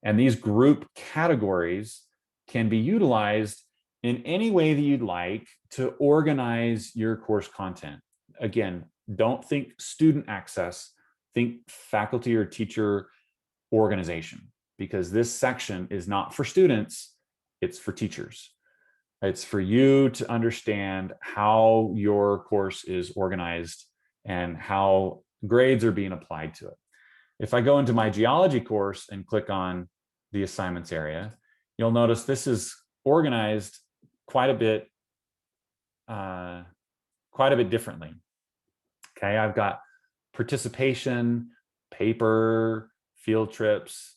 A: And these group categories can be utilized in any way that you'd like to organize your course content. Again, don't think student access, think faculty or teacher organization, because this section is not for students, it's for teachers. It's for you to understand how your course is organized and how grades are being applied to it. If I go into my geology course and click on the assignments area, you'll notice this is organized quite a bit differently. Okay, I've got participation, paper, field trips,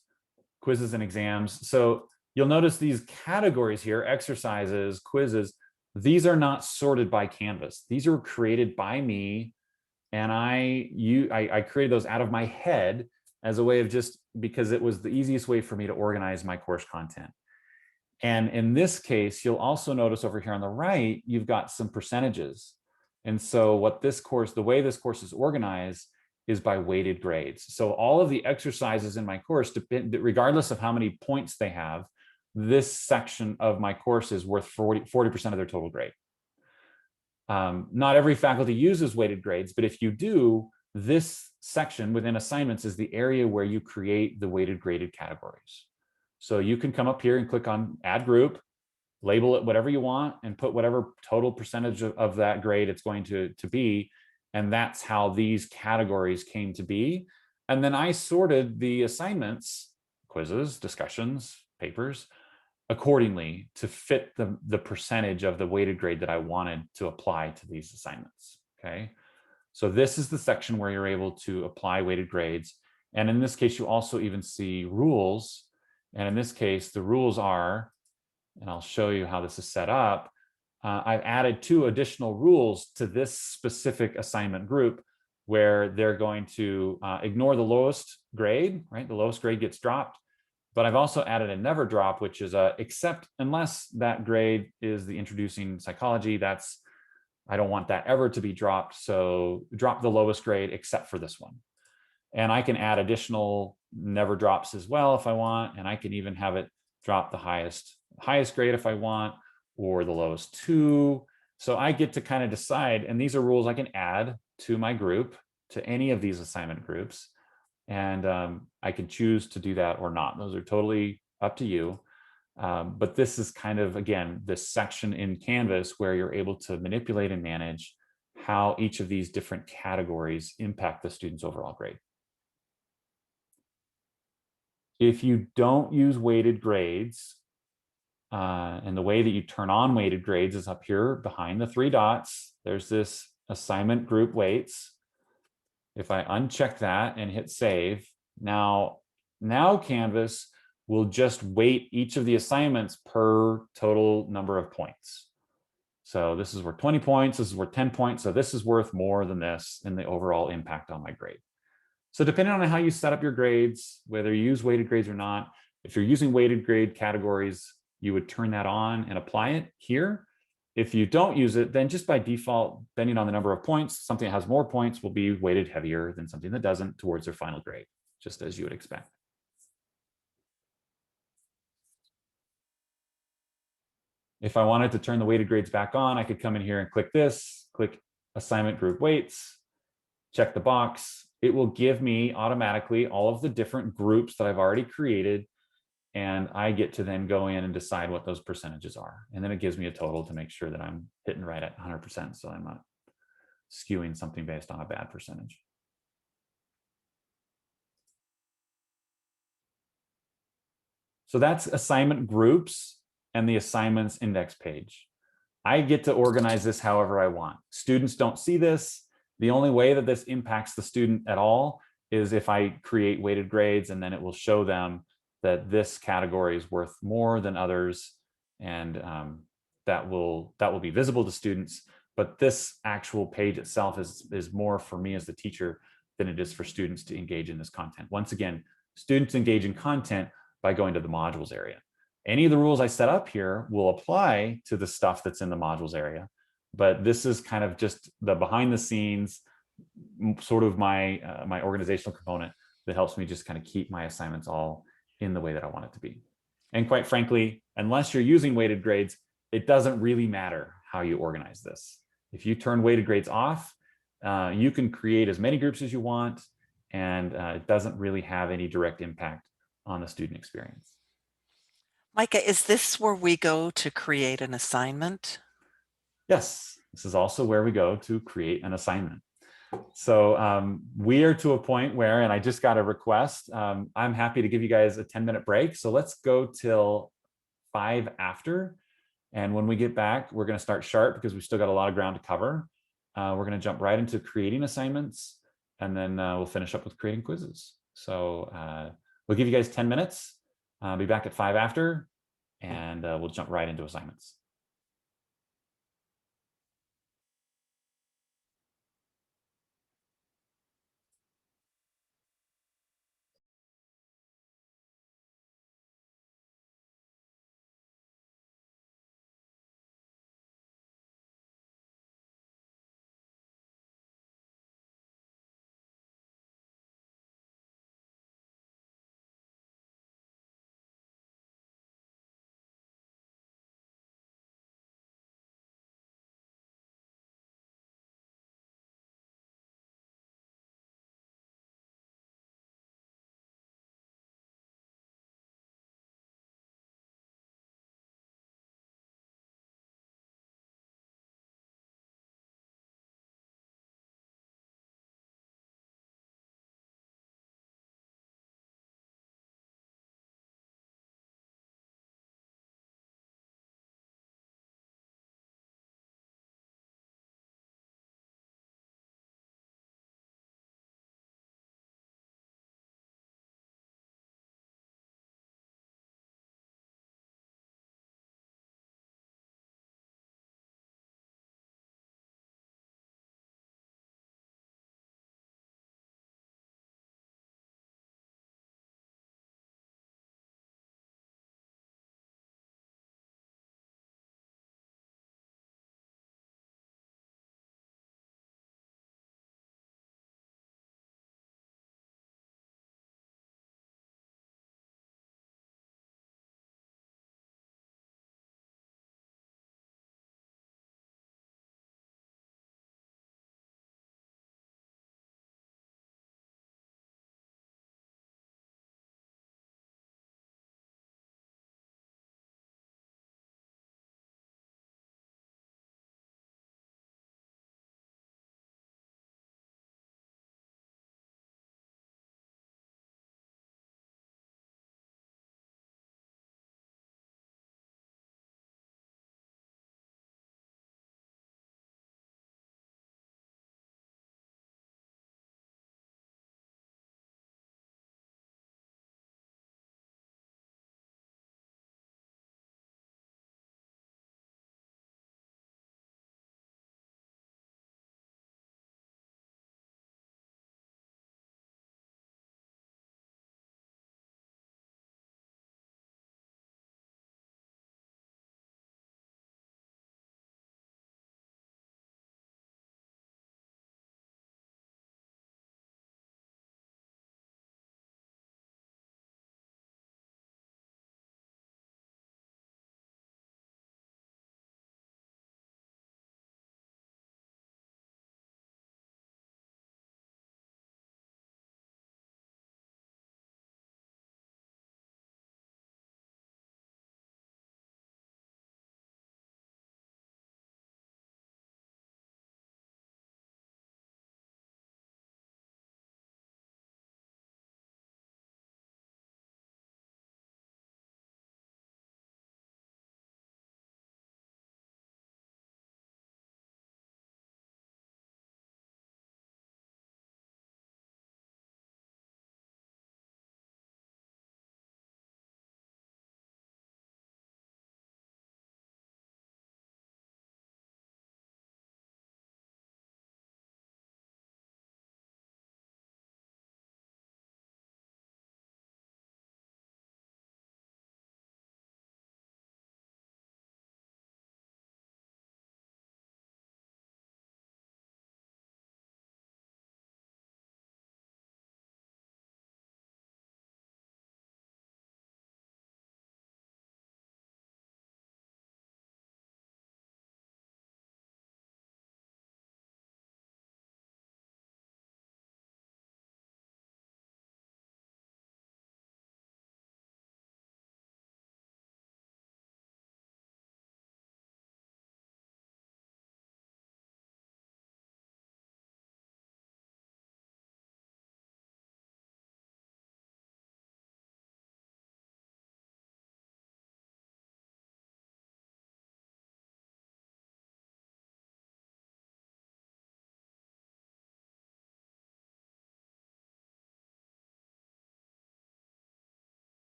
A: quizzes and exams. So you'll notice these categories here, exercises, quizzes, these are not sorted by Canvas. These are created by me, and I created those out of my head as a way of just because it was the easiest way for me to organize my course content. And in this case, you'll also notice over here on the right, you've got some percentages. And so the way this course is organized is by weighted grades. So all of the exercises in my course, regardless of how many points they have, this section of my course is worth 40% of their total grade. Not every faculty uses weighted grades, but if you do, this section within assignments is the area where you create the weighted graded categories. So you can come up here and click on add group, label it whatever you want, and put whatever total percentage of that grade it's going to be. And that's how these categories came to be. And then I sorted the assignments, quizzes, discussions, papers, accordingly to fit the percentage of the weighted grade that I wanted to apply to these assignments, okay? So this is the section where you're able to apply weighted grades. And in this case, you also even see rules. And in this case, the rules are, and I'll show you how this is set up. I've added 2 additional rules to this specific assignment group where they're going to ignore the lowest grade, right? The lowest grade gets dropped. But I've also added a never drop, which is except unless that grade is the introducing psychology, I don't want that ever to be dropped. So drop the lowest grade except for this one. And I can add additional never drops as well if I want. And I can even have it drop the highest grade if I want, or the lowest 2. So I get to kind of decide, and these are rules I can add to my group, to any of these assignment groups. And I can choose to do that or not. Those are totally up to you. But this is kind of, again, this section in Canvas where you're able to manipulate and manage how each of these different categories impact the student's overall grade. If you don't use weighted grades, and the way that you turn on weighted grades is up here behind the 3 dots. There's this assignment group weights. If I uncheck that and hit save, now Canvas will just weight each of the assignments per total number of points. So this is worth 20 points, this is worth 10 points, so this is worth more than this in the overall impact on my grade. So depending on how you set up your grades, whether you use weighted grades or not, if you're using weighted grade categories, you would turn that on and apply it here. If you don't use it, then just by default, depending on the number of points, something that has more points will be weighted heavier than something that doesn't towards their final grade, just as you would expect. If I wanted to turn the weighted grades back on, I could come in here and click this, click assignment group weights, check the box. It will give me automatically all of the different groups that I've already created. And I get to then go in and decide what those percentages are. And then it gives me a total to make sure that I'm hitting right at 100%. So I'm not skewing something based on a bad percentage. So that's assignment groups and the assignments index page. I get to organize this however I want. Students don't see this. The only way that this impacts the student at all is if I create weighted grades, and then it will show them that this category is worth more than others, and that will be visible to students. But this actual page itself is more for me as the teacher than it is for students to engage in this content. Once again, students engage in content by going to the modules area. Any of the rules I set up here will apply to the stuff that's in the modules area, but this is kind of just the behind the scenes, sort of my my organizational component that helps me just kind of keep my assignments all in the way that I want it to be. And quite frankly, unless you're using weighted grades, it doesn't really matter how you organize this. If you turn weighted grades off, you can create as many groups as you want, and it doesn't really have any direct impact on the student experience.
B: Micah, is this where we go to create an assignment?
A: Yes, this is also where we go to create an assignment. So we are to a point where, and I just got a request, I'm happy to give you guys a 10-minute break. So let's go till 5 after. And when we get back, we're going to start sharp because we've still got a lot of ground to cover. We're going to jump right into creating assignments, and then we'll finish up with creating quizzes. So we'll give you guys 10 minutes. Be back at 5 after, and we'll jump right into assignments.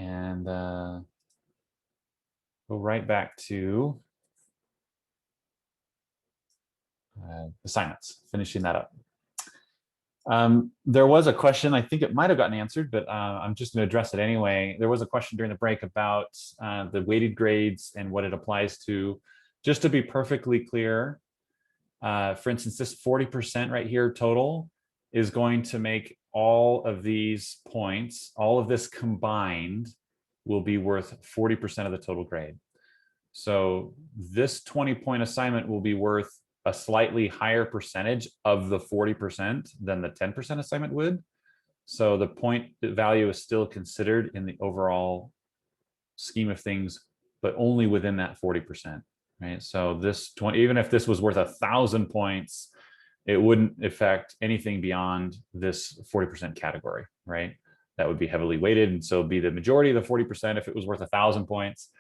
A: and go right back to assignments, finishing that up. There was a question, I think it might have gotten answered, but I'm just going to address it anyway. There was a question during the break about the weighted grades and what it applies to. Just to be perfectly clear, for instance, this 40% right here total is going to make all of these points, all of this combined will be worth 40% of the total grade. So this 20-point assignment will be worth a slightly higher percentage of the 40% than the 10% assignment would. So the point value is still considered in the overall scheme of things, but only within that 40%, right? So this 20, even if this was worth 1,000 points, it wouldn't affect anything beyond this 40% category, right? That would be heavily weighted, and so it'd be the majority of the 40% if it was worth 1,000 points.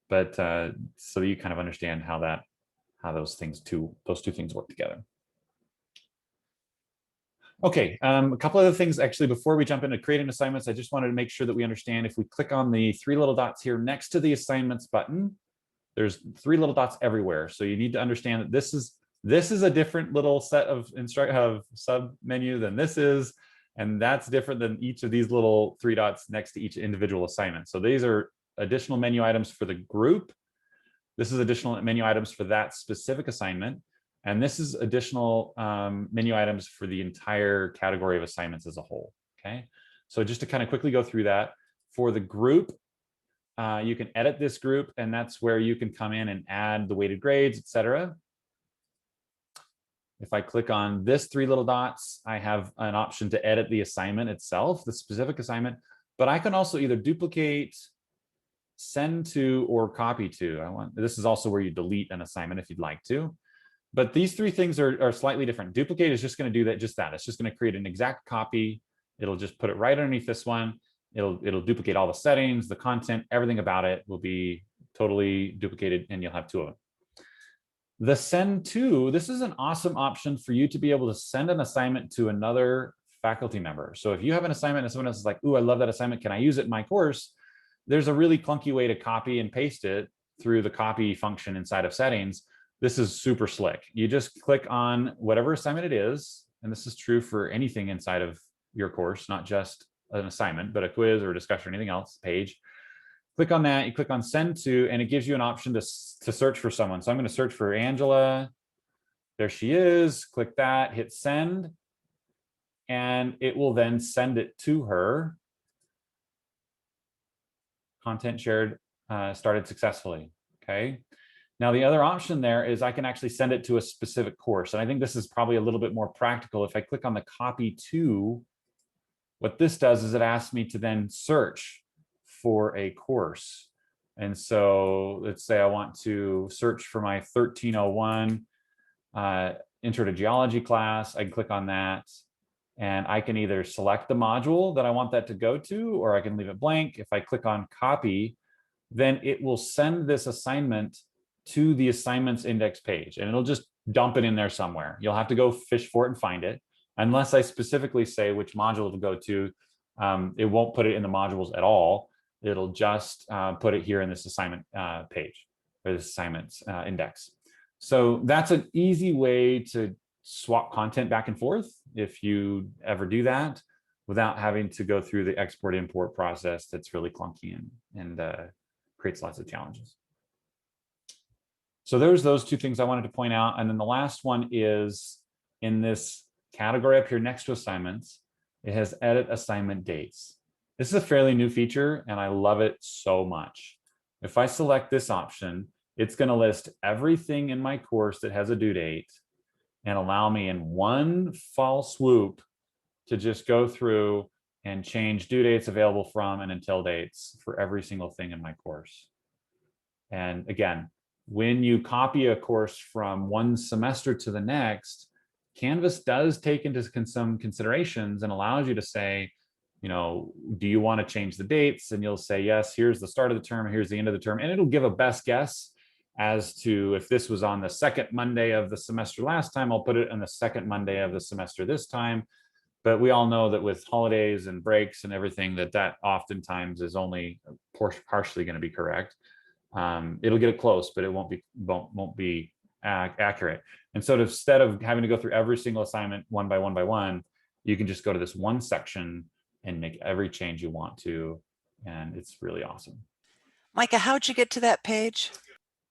A: But so you kind of understand how those two things work together. Okay, a couple other things actually before we jump into creating assignments. I just wanted to make sure that we understand, if we click on the three little dots here next to the assignments button, there's three little dots everywhere. So you need to understand that this is a different little set of sub menu than this is, and that's different than each of these little three dots next to each individual assignment. So these are additional menu items for the group. This is additional menu items for that specific assignment. And this is additional menu items for the entire category of assignments as a whole, okay? So just to kind of quickly go through that, for the group, you can edit this group, and that's where you can come in and add the weighted grades, etc. If I click on this three little dots, I have an option to edit the assignment itself, the specific assignment, but I can also either duplicate, send to, or copy to. This is also where you delete an assignment if you'd like to. But these three things are slightly different. Duplicate is just going to do that, just that. It's just going to create an exact copy. It'll just put it right underneath this one. It'll duplicate all the settings, the content, everything about it will be totally duplicated, and you'll have two of them. The send to, this is an awesome option for you to be able to send an assignment to another faculty member. So if you have an assignment and someone else is like, ooh, I love that assignment, can I use it in my course? There's a really clunky way to copy and paste it through the copy function inside of settings. This is super slick. You just click on whatever assignment it is, and this is true for anything inside of your course, not just an assignment, but a quiz or a discussion or anything else page. Click on that, you click on send to, and it gives you an option to search for someone. So I'm going to search for Angela. There she is. Click that, hit send, and it will then send it to her. Content shared, started successfully. Okay. Now, the other option there is I can actually send it to a specific course. And I think this is probably a little bit more practical. If I click on the copy to, what this does is it asks me to then search for a course. And so let's say I want to search for my 1301 Intro to Geology class. I can click on that, and I can either select the module that I want that to go to, or I can leave it blank. If I click on copy, then it will send this assignment to the assignments index page, and it'll just dump it in there somewhere. You'll have to go fish for it and find it. Unless I specifically say which module to go to, it won't put it in the modules at all. It'll just put it here in this assignment page, or this assignments index. So that's an easy way to swap content back and forth if you ever do that, without having to go through the export import process that's really clunky and creates lots of challenges. So there's those two things I wanted to point out. And then the last one is in this category up here next to assignments, it has edit assignment dates. This is a fairly new feature, and I love it so much. If I select this option, it's going to list everything in my course that has a due date and allow me in one fall swoop to just go through and change due dates, available from, and until dates for every single thing in my course. And again, when you copy a course from one semester to the next, Canvas does take into some considerations and allows you to say, you know, do you want to change the dates? And you'll say, yes, here's the start of the term, here's the end of the term. And it'll give a best guess as to if this was on the second Monday of the semester last time, I'll put it on the second Monday of the semester this time. But we all know that with holidays and breaks and everything, that oftentimes is only partially going to be correct. It'll get it close, but it won't be accurate. And so instead of having to go through every single assignment one by one, you can just go to this one section and make every change you want to. And it's really awesome.
B: Micah, how'd you get to that page?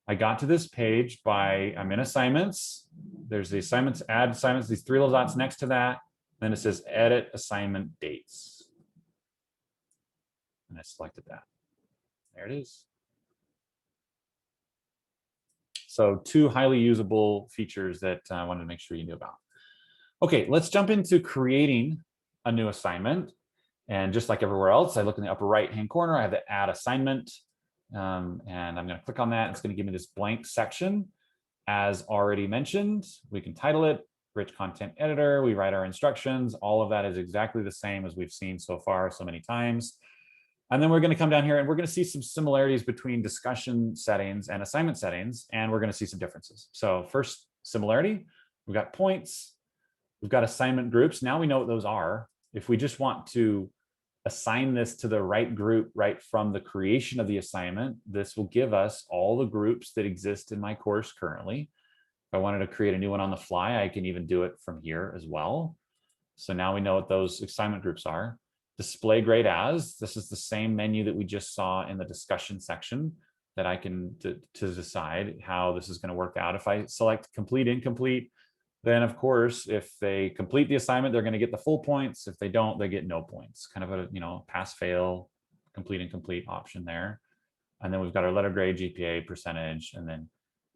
A: I got to this page I'm in assignments. There's the assignments, add assignments, these three little dots next to that. Then it says edit assignment dates. And I selected that. There it is. So 2 highly usable features that I wanted to make sure you knew about. Okay, let's jump into creating a new assignment. And just like everywhere else, I look in the upper right-hand corner, I have the add assignment. And I'm going to click on that. It's going to give me this blank section. As already mentioned, we can title it Rich Content Editor. We write our instructions. All of that is exactly the same as we've seen so far so many times. And then we're going to come down here and we're going to see some similarities between discussion settings and assignment settings, and we're going to see some differences. So first similarity, we've got points, we've got assignment groups. Now we know what those are. If we just want to assign this to the right group right from the creation of the assignment, this will give us all the groups that exist in my course currently. If I wanted to create a new one on the fly, I can even do it from here as well. So now we know what those assignment groups are. Display grade as, this is the same menu that we just saw in the discussion section that I can to decide how this is going to work out. If I select complete, incomplete, then of course, if they complete the assignment, they're going to get the full points. If they don't, they get no points. Kind of a pass, fail, complete, incomplete option there. And then we've got our letter grade, GPA, percentage, and then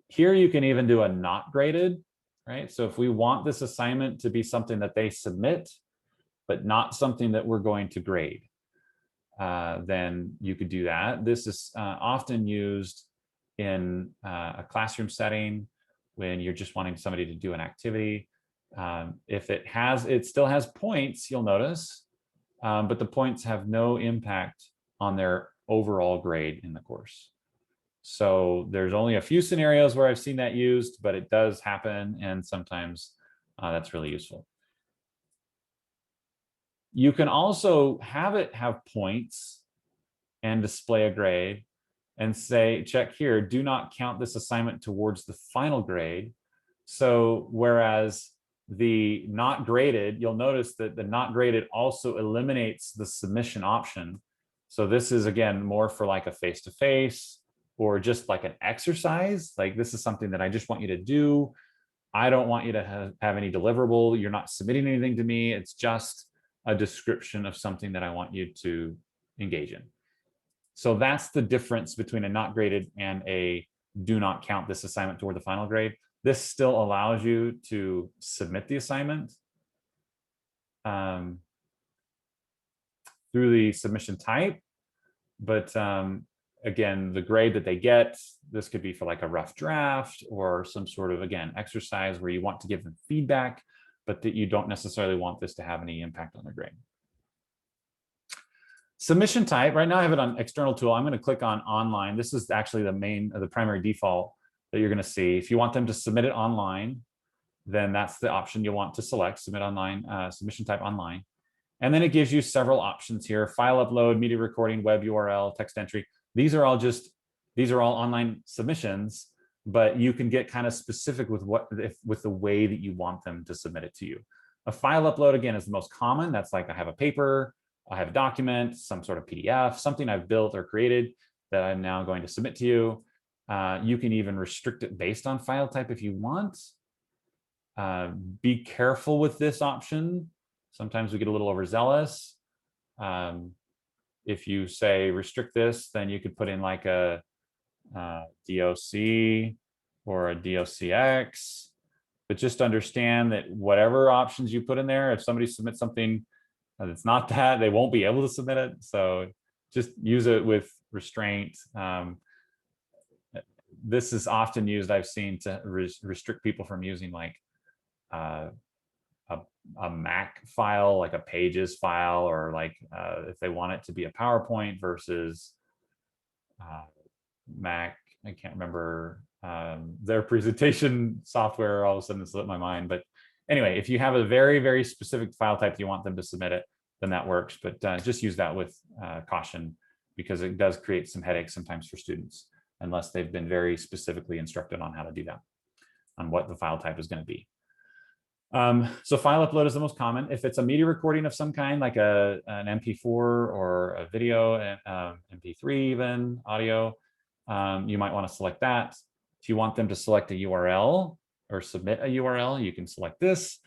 A: here you can even do a not graded, right? So if we want this assignment to be something that they submit, but not something that we're going to grade, then you could do that. This is often used in a classroom setting when you're just wanting somebody to do an activity. If it still has points, you'll notice, but the points have no impact on their overall grade in the course. So there's only a few scenarios where I've seen that used, but it does happen, and sometimes that's really useful. You can also have it have points and display a grade and say, check here, do not count this assignment towards the final grade. So whereas the not graded, you'll notice that the not graded also eliminates the submission option. So this is, again, more for like a face-to-face or just like an exercise. Like, this is something that I just want you to do. I don't want you to have any deliverable. You're not submitting anything to me. It's just a description of something that I want you to engage in. So that's the difference between a not graded and a do not count this assignment toward the final grade. This still allows you to submit the assignment through the submission type, but again, the grade that they get, this could be for like a rough draft or some sort of, again, exercise where you want to give them feedback, but that you don't necessarily want this to have any impact on their grade. Submission type, right now I have it on external tool. I'm going to click on online. This is actually the primary default that you're going to see. If you want them to submit it online, then that's the option you'll want to select, submit online, submission type online. And then it gives you several options here: file upload, media recording, web URL, text entry. These are all online submissions, but you can get kind of specific with with the way that you want them to submit it to you. A file upload, again, is the most common. That's like, I have a paper, I have a document, some sort of PDF, something I've built or created that I'm now going to submit to you. You can even restrict it based on file type if you want. Be careful with this option. Sometimes we get a little overzealous. If you say restrict this, then you could put in like a DOC or a DOCX, but just understand that whatever options you put in there, if somebody submits something that's not that, they won't be able to submit it. So just use it with restraint. This is often used, I've seen, to restrict people from using like a Mac file, like a Pages file, or like if they want it to be a PowerPoint versus Mac. I can't remember their presentation software. All of a sudden it slipped my mind. But anyway, if you have a very, very specific file type that you want them to submit it, then that works. But just use that with caution, because it does create some headaches sometimes for students, unless they've been very specifically instructed on how to do that, on what the file type is going to be. So file upload is the most common. If it's a media recording of some kind, like an MP4 or a video, MP3 even, audio, you might want to select that. If you want them to select a URL or submit a URL, you can select this.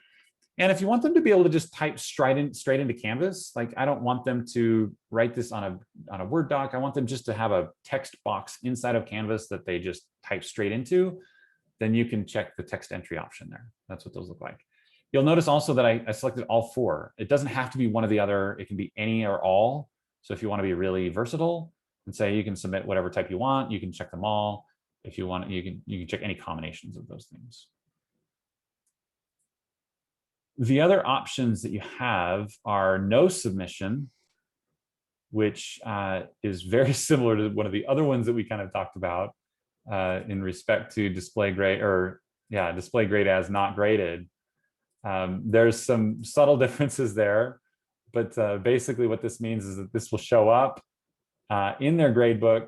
A: And if you want them to be able to just type straight into Canvas, like I don't want them to write this on a Word doc. I want them just to have a text box inside of Canvas that they just type straight into. Then you can check the text entry option there. That's what those look like. You'll notice also that I selected all 4. It doesn't have to be one or the other. It can be any or all. So if you want to be really versatile and say you can submit whatever type you want, you can check them all. If you want, you can check any combinations of those things. The other options that you have are no submission, which is very similar to one of the other ones that we kind of talked about in respect to display grade, or display grade as not graded. There's some subtle differences there, but basically what this means is that this will show up in their gradebook,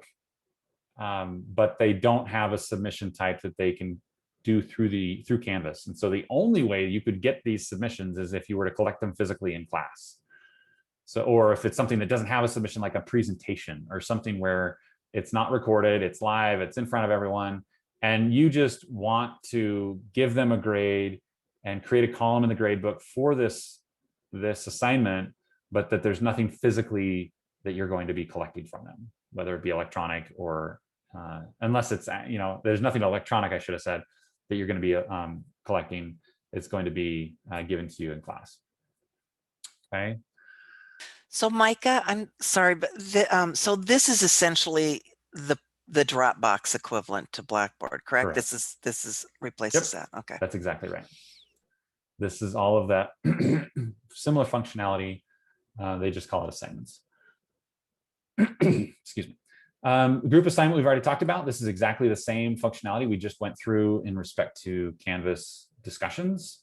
A: but they don't have a submission type that they can do through Canvas. And so the only way you could get these submissions is if you were to collect them physically in class. So, or if it's something that doesn't have a submission, like a presentation or something where it's not recorded, it's live, it's in front of everyone, and you just want to give them a grade and create a column in the gradebook for this assignment, but that there's nothing physically that you're going to be collecting from them, whether it be electronic or unless it's, there's nothing electronic, I should have said, that you're going to be collecting. It's going to be given to you in class. Okay.
B: So Micah, I'm sorry, but so this is essentially the Dropbox equivalent to Blackboard, correct?
A: Correct.
B: This is replaces that. Okay.
A: That's exactly right. This is all of that similar functionality. They just call it assignments. Excuse me. Group assignment we've already talked about. This is exactly the same functionality we just went through in respect to Canvas discussions.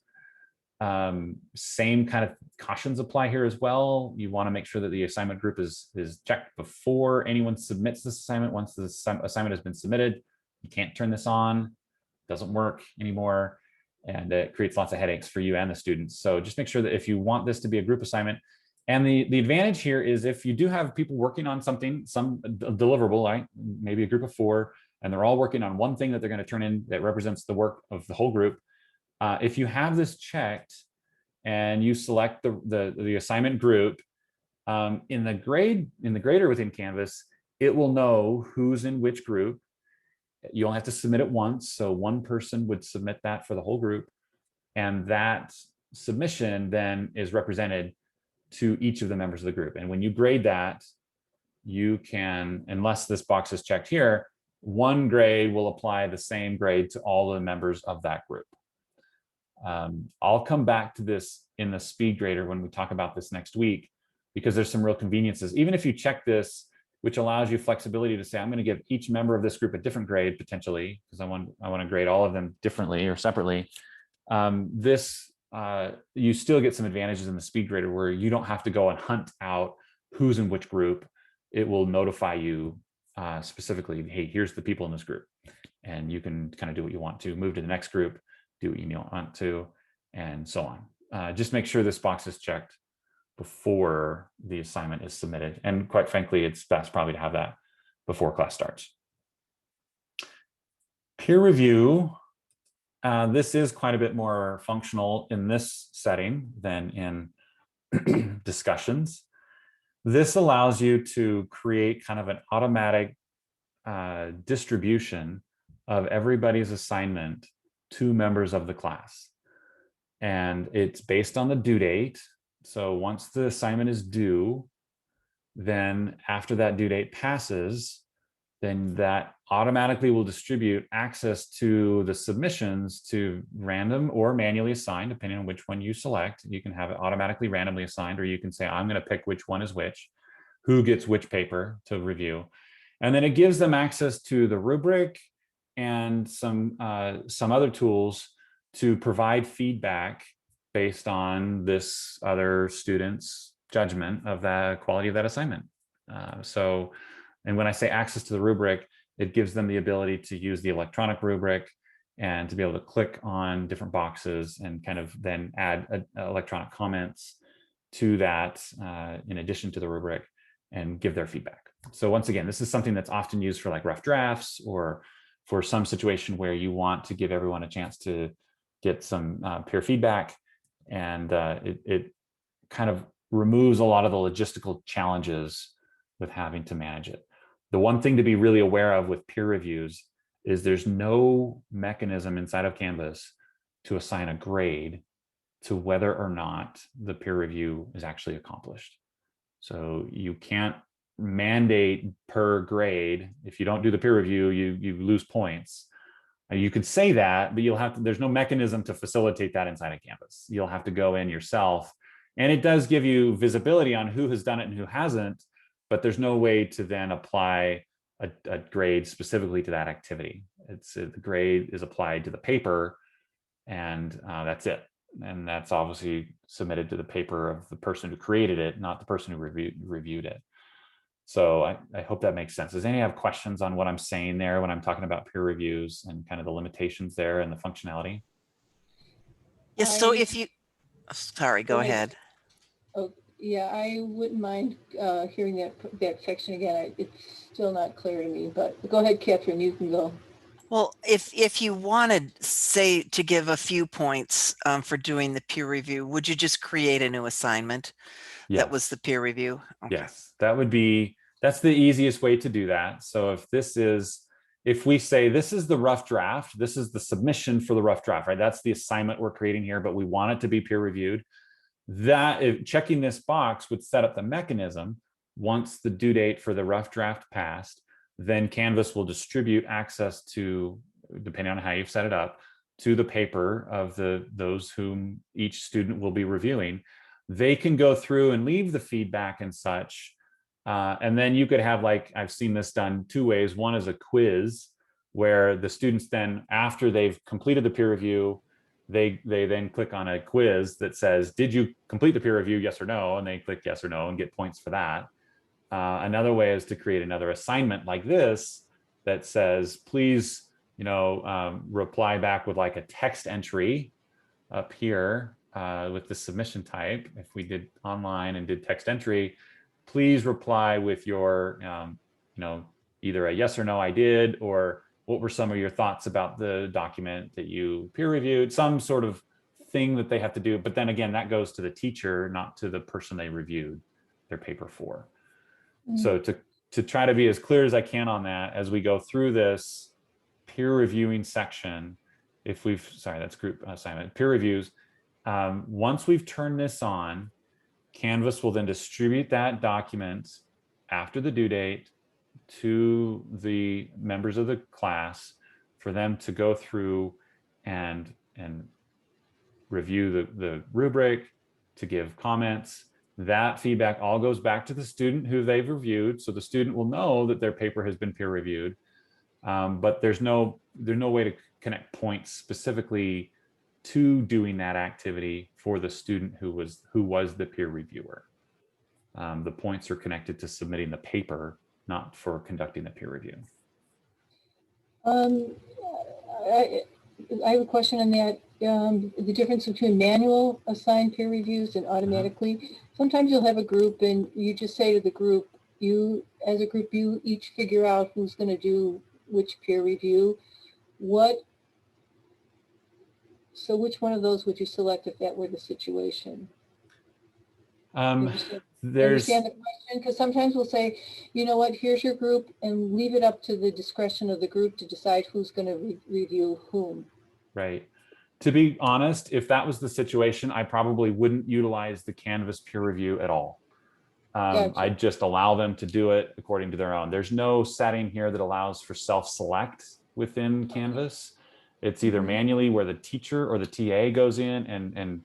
A: Same kind of cautions apply here as well. You want to make sure that the assignment group is checked before anyone submits this assignment. Once the assignment has been submitted, you can't turn this on. It doesn't work anymore, and it creates lots of headaches for you and the students. So just make sure that if you want this to be a group assignment, and the advantage here is if you do have people working on something, some deliverable, right? Maybe a group of 4, and they're all working on one thing that they're going to turn in that represents the work of the whole group. If you have this checked and you select the assignment group in the grader within Canvas, it will know who's in which group. You only have to submit it once, so one person would submit that for the whole group, and that submission then is represented to each of the members of the group. And when you grade that, you can, unless this box is checked here, one grade will apply the same grade to all the members of that group. I'll come back to this in the speed grader when we talk about this next week, because there's some real conveniences. Even if you check this, which allows you flexibility to say, I'm going to give each member of this group a different grade potentially, because I want to grade all of them differently or separately. You still get some advantages in the speed grader where you don't have to go and hunt out who's in which group. It will notify you specifically, hey, here's the people in this group, and you can kind of do what you want to, move to the next group, do what you want to, and so on. Just make sure this box is checked before the assignment is submitted. And quite frankly, it's best probably to have that before class starts. Peer review. This is quite a bit more functional in this setting than in discussions. This allows you to create kind of an automatic distribution of everybody's assignment to members of the class. And it's based on the due date. So once the assignment is due, then after that due date passes, then that automatically will distribute access to the submissions to random or manually assigned, depending on which one you select. You can have it automatically randomly assigned, or you can say, I'm going to pick which one is which, who gets which paper to review. And then it gives them access to the rubric and some other tools to provide feedback based on this other student's judgment of the quality of that assignment. And when I say access to the rubric, it gives them the ability to use the electronic rubric and to be able to click on different boxes and kind of then add electronic comments to that in addition to the rubric and give their feedback. So once again, this is something that's often used for like rough drafts or for some situation where you want to give everyone a chance to get some peer feedback. And it kind of removes a lot of the logistical challenges with having to manage it. The one thing to be really aware of with peer reviews is there's no mechanism inside of Canvas to assign a grade to whether or not the peer review is actually accomplished. So you can't mandate per grade. If you don't do the peer review, you lose points. You could say that, but you'll have to, there's no mechanism to facilitate that inside of Canvas. You'll have to go in yourself. And it does give you visibility on who has done it and who hasn't, but there's no way to then apply a grade specifically to that activity. The grade is applied to the paper, and that's it. And that's obviously submitted to the paper of the person who created it, not the person who reviewed it. So I hope that makes sense. Does anyone have questions on what I'm saying there when I'm talking about peer reviews and kind of the limitations there and the functionality?
B: Yes, so if you, sorry, go ahead.
D: Oh, yeah, I wouldn't mind hearing that section again. It's still not clear to me, but go ahead, Catherine, you can go.
B: Well, if you wanted, say, to give a few points for doing the peer review, would you just create a new assignment?
A: Yes.
B: That was the peer review? Okay.
A: Yes, that's the easiest way to do that. So if we say this is the rough draft, this is the submission for the rough draft, right? That's the assignment we're creating here, but we want it to be peer reviewed. Checking this box would set up the mechanism. Once the due date for the rough draft passed, then Canvas will distribute access to, depending on how you've set it up, to the paper of those whom each student will be reviewing. They can go through and leave the feedback and such. And then you could have, like, I've seen this done two ways. One is a quiz where the students then, after they've completed the peer review, they then click on a quiz that says, did you complete the peer review, yes or no? And they click yes or no and get points for that. Another way is to create another assignment like this that says, please, reply back with like a text entry up here with the submission type. If we did online and did text entry, please reply with your, either a yes or no, I did, or what were some of your thoughts about the document that you peer reviewed, some sort of thing that they have to do. But then again, that goes to the teacher, not to the person they reviewed their paper for. Mm-hmm. So to try to be as clear as I can on that as we go through this peer reviewing section, that's group assignment, peer reviews. Once we've turned this on, Canvas will then distribute that document after the due date to the members of the class for them to go through and review the rubric, to give comments. That feedback all goes back to the student who they've reviewed. So the student will know that their paper has been peer reviewed, but there's no way to connect points specifically to doing that activity for the student who was the peer reviewer. The points are connected to submitting the paper, not for conducting the peer review.
D: I have a question on that. The difference between manual assigned peer reviews and automatically. Sometimes you'll have a group and you just say to the group, you each figure out who's going to do which peer review. So which one of those would you select if that were the situation? Understand the question? Because sometimes we'll say, you know what, here's your group, and leave it up to the discretion of the group to decide who's going to review whom.
A: Right. To be honest, if that was the situation, I probably wouldn't utilize the Canvas peer review at all. Gotcha. I'd just allow them to do it according to their own. There's no setting here that allows for self-select within Canvas. It's either manually where the teacher or the TA goes in and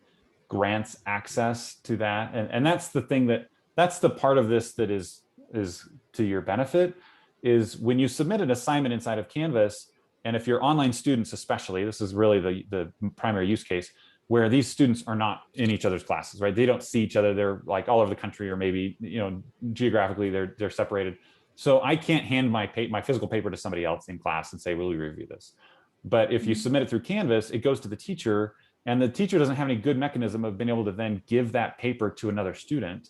A: grants access to that. And that's the thing that's the part of this that is to your benefit, is when you submit an assignment inside of Canvas, and if you're online students especially, this is really the primary use case, where these students are not in each other's classes, right? They don't see each other. They're like all over the country, or maybe, geographically they're separated. So I can't hand my physical paper to somebody else in class and say, will you review this? But if you submit it through Canvas, it goes to the teacher, and the teacher doesn't have any good mechanism of being able to then give that paper to another student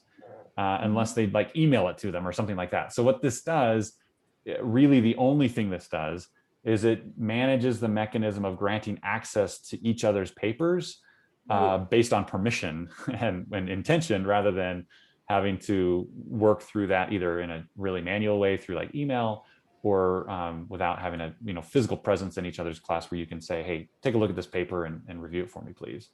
A: unless they like email it to them or something like that. So what this does, really the only thing this does, is it manages the mechanism of granting access to each other's papers based on permission and intention, rather than having to work through that either in a really manual way through like email, or without having a physical presence in each other's class where you can say, hey, take a look at this paper and review it for me, please.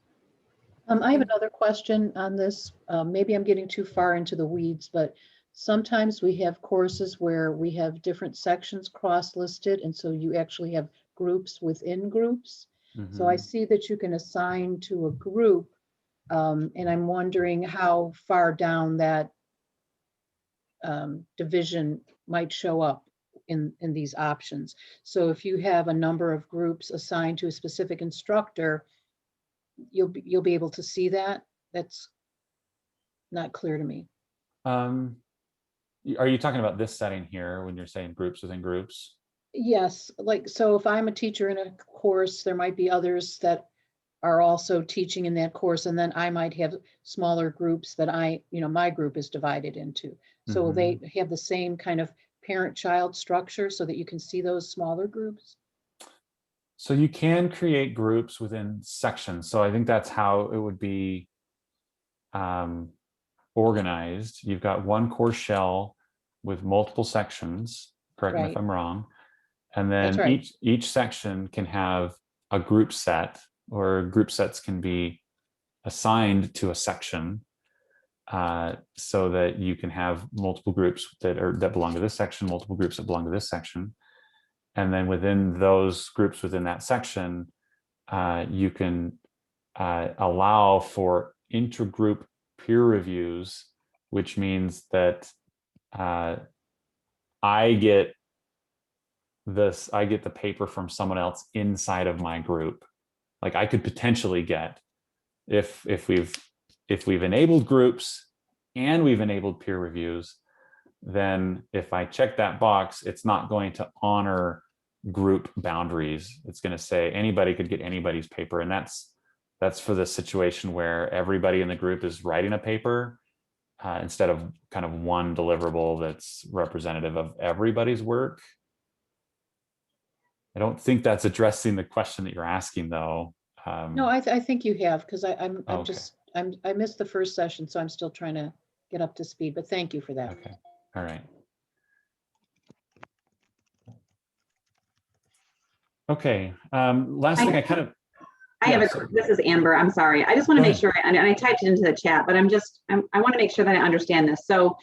E: I have another question on this. Maybe I'm getting too far into the weeds, but sometimes we have courses where we have different sections cross-listed, and so you actually have groups within groups. So I see that you can assign to a group, and I'm wondering how far down that division might show up in these options. So if you have a number of groups assigned to a specific instructor, you'll be able to see that. That's not clear to me.
A: Are you talking about this setting here when you're saying groups within groups?
E: Yes, like, so if I'm a teacher in a course, there might be others that are also teaching in that course, and then I might have smaller groups that my group is divided into. So will they have the same kind of parent-child structure so that you can see those smaller groups?
A: So you can create groups within sections. So I think that's how it would be organized. You've got one course shell with multiple sections, correct me if I'm wrong. And then each section can have a group set, or group sets can be assigned to a section, so that you can have multiple groups that belong to this section, multiple groups that belong to this section. And then within those groups within that section, you can allow for intergroup peer reviews, which means that I get the paper from someone else inside of my group. Like I could potentially get, if we've enabled groups and we've enabled peer reviews, then if I check that box, it's not going to honor group boundaries. It's going to say anybody could get anybody's paper. And that's for the situation where everybody in the group is writing a paper instead of kind of one deliverable that's representative of everybody's work. I don't think that's addressing the question that you're asking, though.
E: No, I think you have, because I'm
A: Okay.
E: I missed the first session, so I'm still trying to get up to speed, but thank you for that.
A: Okay, all right. Okay, last thing
F: This is Amber, I'm sorry. I just want to make sure, and I typed it into the chat, but I want to make sure that I understand this. So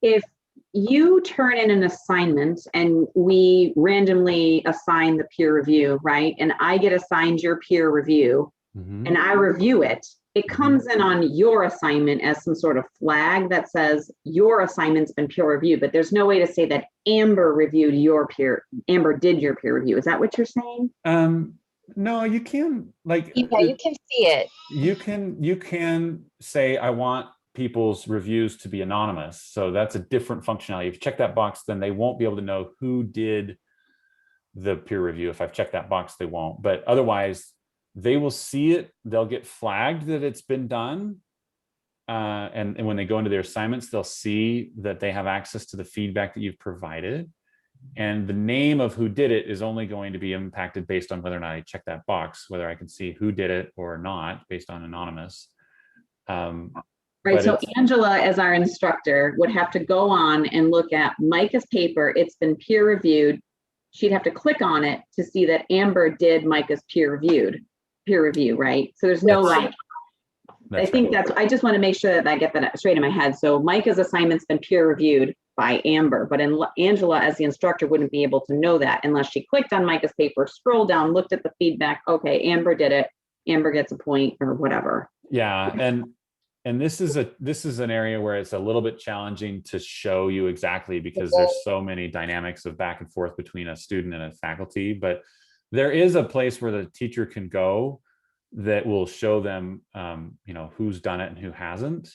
F: if you turn in an assignment and we randomly assign the peer review, right? And I get assigned your peer review and I review it, it comes in on your assignment as some sort of flag that says your assignment's been peer reviewed, but there's no way to say that Amber did your peer review. Is that what you're saying?
A: No, you can, like,
C: Yeah, you can see it.
A: you can say, I want people's reviews to be anonymous. So that's a different functionality. If you check that box, then they won't be able to know who did the peer review. If I've checked that box, they won't. But otherwise, they will see it. They'll get flagged that it's been done. And when they go into their assignments, they'll see that they have access to the feedback that you've provided. And the name of who did it is only going to be impacted based on whether or not I check that box, whether I can see who did it or not, based on anonymous.
F: Right, so Angela, as our instructor, would have to go on and look at Micah's paper. It's been peer reviewed. She'd have to click on it to see that Amber did Micah's peer review, right? So there's no I just want to make sure that I get that straight in my head. So Micah's assignment's been peer reviewed by Amber, but Angela, as the instructor, wouldn't be able to know that unless she clicked on Micah's paper, scrolled down, looked at the feedback. Okay, Amber did it. Amber gets a point or whatever.
A: Yeah, and this is an area where it's a little bit challenging to show you exactly, because there's so many dynamics of back and forth between a student and a faculty. But there is a place where the teacher can go that will show them, you know, who's done it and who hasn't.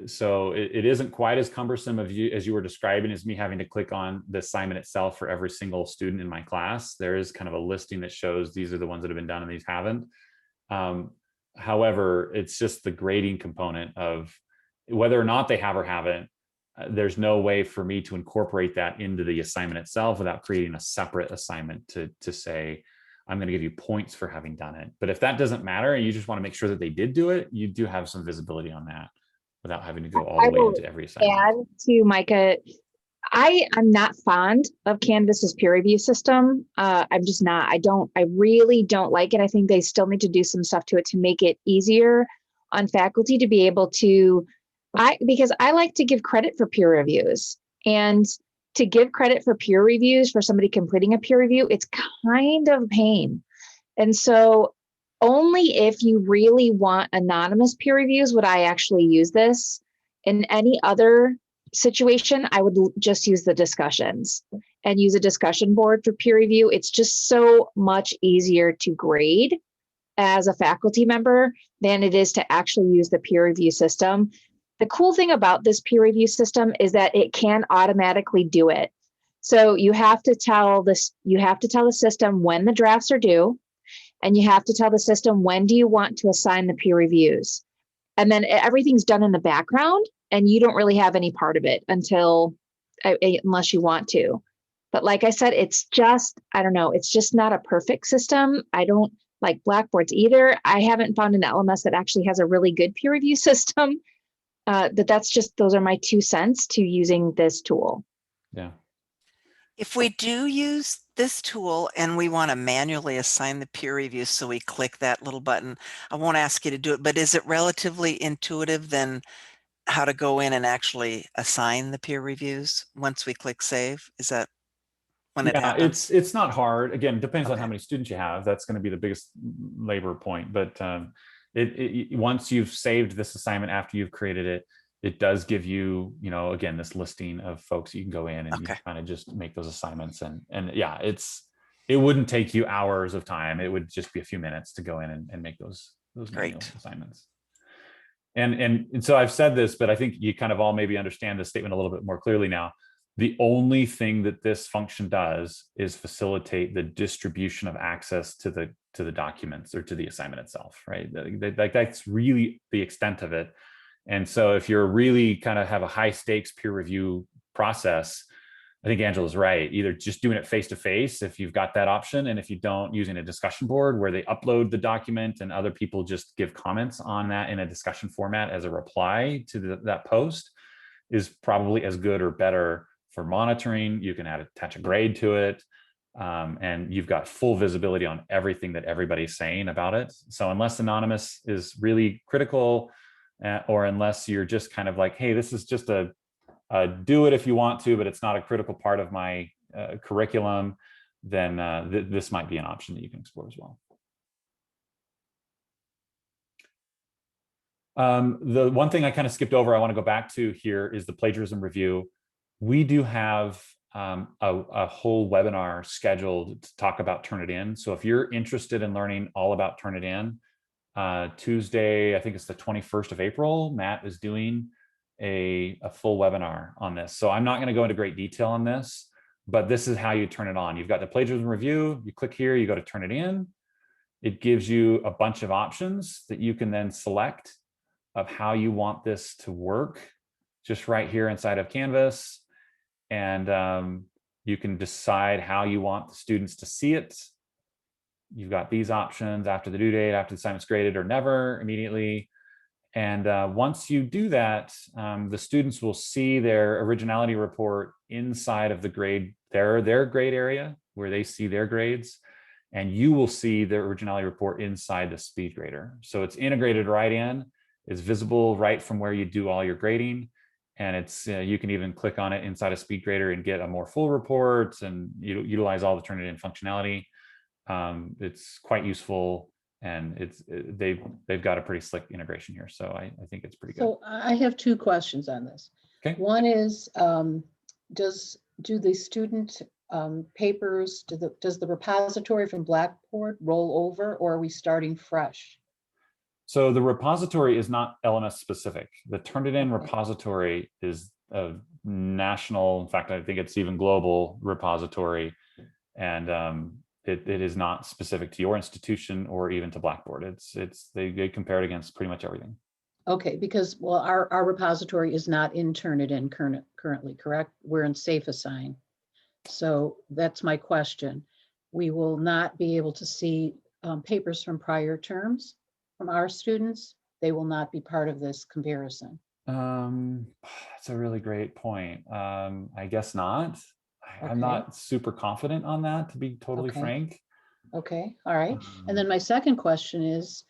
A: So it isn't quite as cumbersome as you were describing, as me having to click on the assignment itself for every single student in my class. There is kind of a listing that shows these are the ones that have been done and these haven't. However, it's just the grading component of whether or not they have or haven't. There's no way for me to incorporate that into the assignment itself without creating a separate assignment to say, I'm going to give you points for having done it. But if that doesn't matter and you just want to make sure that they did do it, you do have some visibility on that without having to go all the way into every assignment.
C: Add to Micah, I'm not fond of Canvas's peer review system. I'm just not. I really don't like it. I think they still need to do some stuff to it to make it easier on faculty to be able to, because I like to give credit for peer reviews, and to give credit for peer reviews for somebody completing a peer review, it's kind of a pain. And so only if you really want anonymous peer reviews would I actually use this. In any other situation, I would just use the discussions and use a discussion board for peer review. It's just so much easier to grade as a faculty member than it is to actually use the peer review system. The cool thing about this peer review system is that it can automatically do it. So you have to tell the system when the drafts are due, and you have to tell the system when do you want to assign the peer reviews. And then everything's done in the background, and you don't really have any part of it unless you want to. But like I said, it's just, I don't know, it's just not a perfect system. I don't like Blackboard's either. I haven't found an LMS that actually has a really good peer review system. But those are my 2 cents to using this tool.
A: Yeah.
B: If we do use this tool and we want to manually assign the peer reviews, so we click that little button, I won't ask you to do it, but is it relatively intuitive then how to go in and actually assign the peer reviews once we click save? Is that when it happens?
A: It's not hard. Again, it depends on
B: Okay.
A: how many students you have. That's going to be the biggest labor point. But once you've saved this assignment after you've created it, it does give you, you know, again, this listing of folks you can go in and
B: Okay.
A: you kind of just make those assignments. And yeah, it wouldn't take you hours of time. It would just be a few minutes to go in and make those manual assignments. And so I've said this, but I think you kind of all maybe understand this statement a little bit more clearly now. The only thing that this function does is facilitate the distribution of access to the documents or to the assignment itself, right? Like that's really the extent of it. And so if you're really kind of have a high stakes peer review process, I think Angela's right. Either just doing it face-to-face if you've got that option, and if you don't, using a discussion board where they upload the document and other people just give comments on that in a discussion format as a reply to that post is probably as good or better for monitoring. You can attach a grade to it, and you've got full visibility on everything that everybody's saying about it. So unless anonymous is really critical, or unless you're just kind of like, hey, this is just a do it if you want to, but it's not a critical part of my curriculum, then this might be an option that you can explore as well. The one thing I kind of skipped over, I want to go back to here is the plagiarism review. We do have a whole webinar scheduled to talk about Turnitin. So if you're interested in learning all about Turnitin, Tuesday, I think it's the 21st of April, Matt is doing a full webinar on this. So I'm not going to go into great detail on this, but this is how you turn it on. You've got the plagiarism review, you click here, you go to Turnitin. It gives you a bunch of options that you can then select of how you want this to work, just right here inside of Canvas. And you can decide how you want the students to see it. You've got these options: after the due date, after the assignment's graded, or never, immediately. And once you do that, the students will see their originality report inside of the grade, their grade area where they see their grades, and you will see their originality report inside the speed grader. So it's integrated right in, it's visible right from where you do all your grading. And it's you can even click on it inside a speed grader and get a more full report and utilize all the Turnitin functionality. It's quite useful, and they've got a pretty slick integration here. So I think it's pretty good.
E: So I have 2 questions on this.
A: Okay.
E: One is, do the student papers, does the repository from Blackboard roll over, or are we starting fresh?
A: So the repository is not LMS specific. The Turnitin
E: Okay.
A: repository is a national, in fact, I think it's even global repository. And it is not specific to your institution or even to Blackboard. They compare it against pretty much everything.
E: Okay, because, well, our repository is not in Turnitin currently, correct? We're in Safe Assign. So that's my question. We will not be able to see papers from prior terms from our students. They will not be part of this comparison.
A: That's a really great point. I guess not. I'm
E: Okay.
A: not super confident on that, to be totally
E: Okay.
A: frank.
E: Okay, all right. And then my second question is,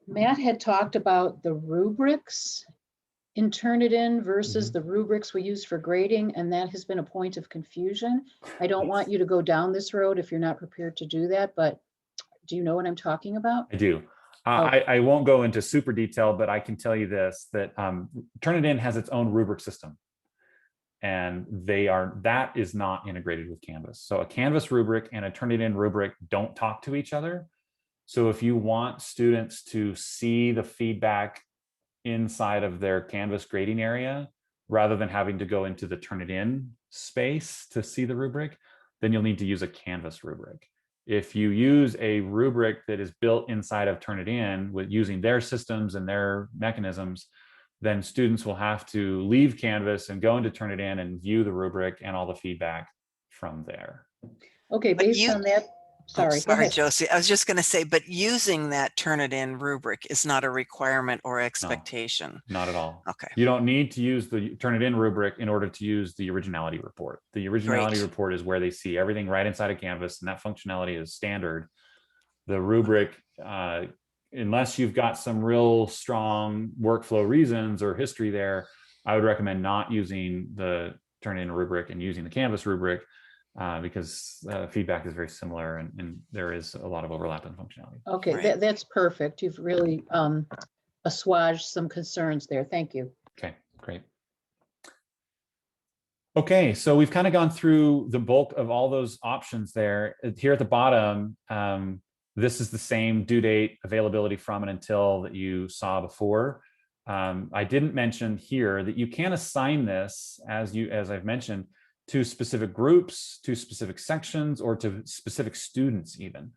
E: Matt had talked about the rubrics in Turnitin versus the rubrics we use for grading, and that has been a point of confusion. I don't want you to go down this road if you're not prepared to do that, but do you know what I'm talking about?
A: I do. I won't go into super detail, but I can tell you this, that Turnitin has its own rubric system. And that is not integrated with Canvas. So a Canvas rubric and a Turnitin rubric don't talk to each other. So if you want students to see the feedback inside of their Canvas grading area, rather than having to go into the Turnitin space to see the rubric, then you'll need to use a Canvas rubric. If you use a rubric that is built inside of Turnitin with using their systems and their mechanisms, then students will have to leave Canvas and go into Turnitin and view the rubric and all the feedback from there.
E: Okay, based on that, sorry.
B: Sorry, Josie. I was just going to say, but using that Turnitin rubric is not a requirement or expectation.
A: No, not at all.
B: Okay.
A: You don't need to use the Turnitin rubric in order to use the originality report. The originality report is where they see everything right inside of Canvas, and that functionality is standard. The rubric, unless you've got some real strong workflow reasons or history there, I would recommend not using the Turnitin rubric and using the Canvas rubric because feedback is very similar and there is a lot of overlap in functionality.
E: Okay,
B: Right.
E: that's perfect. You've really assuaged some concerns there. Thank you.
A: Okay, great. Okay, so we've kind of gone through the bulk of all those options there. Here at the bottom, this is the same due date, availability from and until that you saw before. I didn't mention here that you can assign this, as I've mentioned, to specific groups, to specific sections, or to specific students even.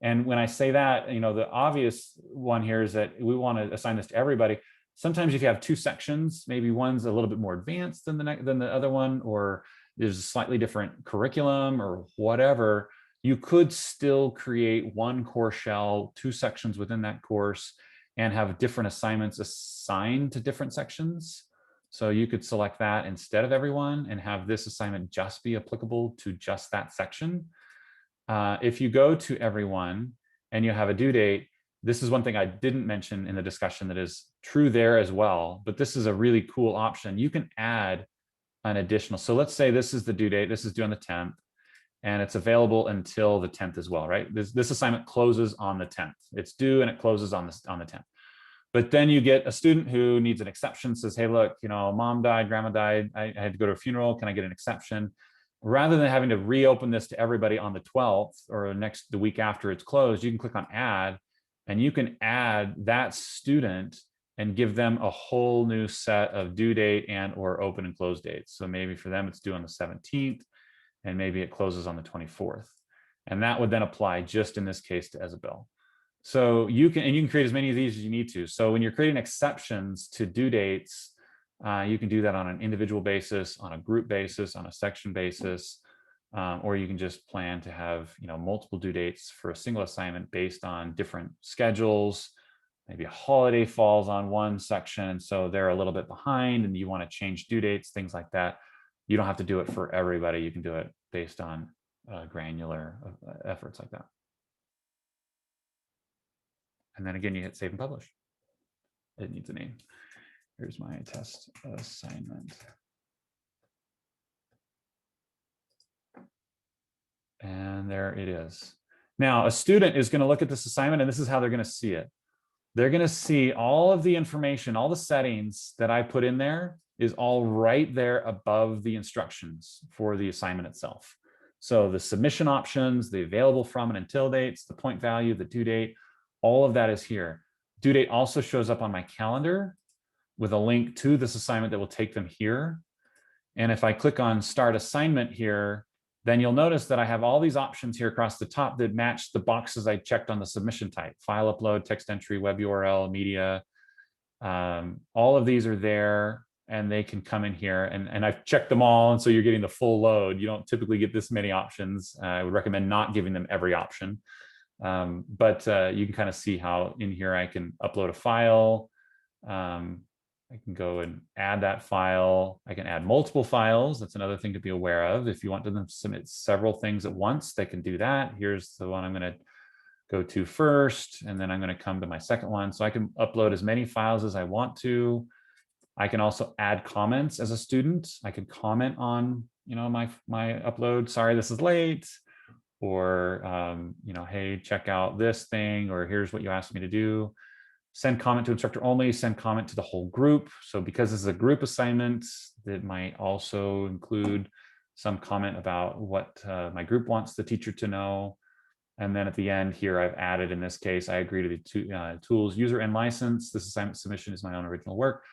A: And when I say that, the obvious one here is that we want to assign this to everybody. Sometimes if you have two sections, maybe one's a little bit more advanced than the other one, or there's a slightly different curriculum or whatever, you could still create one course shell, two sections within that course, and have different assignments assigned to different sections. So you could select that instead of everyone and have this assignment just be applicable to just that section. If you go to everyone and you have a due date, this is one thing I didn't mention in the discussion that is true there as well, but this is a really cool option. You can add an additional. So let's say this is the due date. This is due on the 10th. And it's available until the 10th as well, right? This assignment closes on the 10th. It's due and it closes on the 10th. But then you get a student who needs an exception, says, hey, look, mom died, grandma died, I had to go to a funeral, can I get an exception? Rather than having to reopen this to everybody on the 12th or the week after it's closed, you can click on add, and you can add that student and give them a whole new set of due date and or open and close dates. So maybe for them, it's due on the 17th. And maybe it closes on the 24th. And that would then apply just in this case to Isabel. So you can create as many of these as you need to. So when you're creating exceptions to due dates, you can do that on an individual basis, on a group basis, on a section basis, or you can just plan to have multiple due dates for a single assignment based on different schedules. Maybe a holiday falls on one section, so they're a little bit behind and you want to change due dates, things like that. You don't have to do it for everybody. You can do it based on granular efforts like that. And then again, you hit save and publish. It needs a name. Here's my test assignment. And there it is. Now, a student is going to look at this assignment, and this is how they're going to see it. They're going to see all of the information, all the settings that I put in there is all right there above the instructions for the assignment itself. So the submission options, the available from and until dates, the point value, the due date, all of that is here. Due date also shows up on my calendar with a link to this assignment that will take them here. And if I click on start assignment here, then you'll notice that I have all these options here across the top that match the boxes I checked on the submission type: file upload, text entry, web URL, media. All of these are there, and they can come in here, and I've checked them all. And so you're getting the full load. You don't typically get this many options. I would recommend not giving them every option. But you can kind of see how in here I can upload a file. I can go and add that file. I can add multiple files. That's another thing to be aware of. If you want them to submit several things at once, they can do that. Here's the one I'm going to go to first, and then I'm going to come to my second one. So I can upload as many files as I want to. I can also add comments as a student. I can comment on, my upload. Sorry, this is late. Or, hey, check out this thing, or here's what you asked me to do. Send comment to instructor only, send comment to the whole group. So because this is a group assignment, that might also include some comment about what my group wants the teacher to know. And then at the end here, I've added, in this case, I agree to the tools user and license. This assignment submission is my own original work.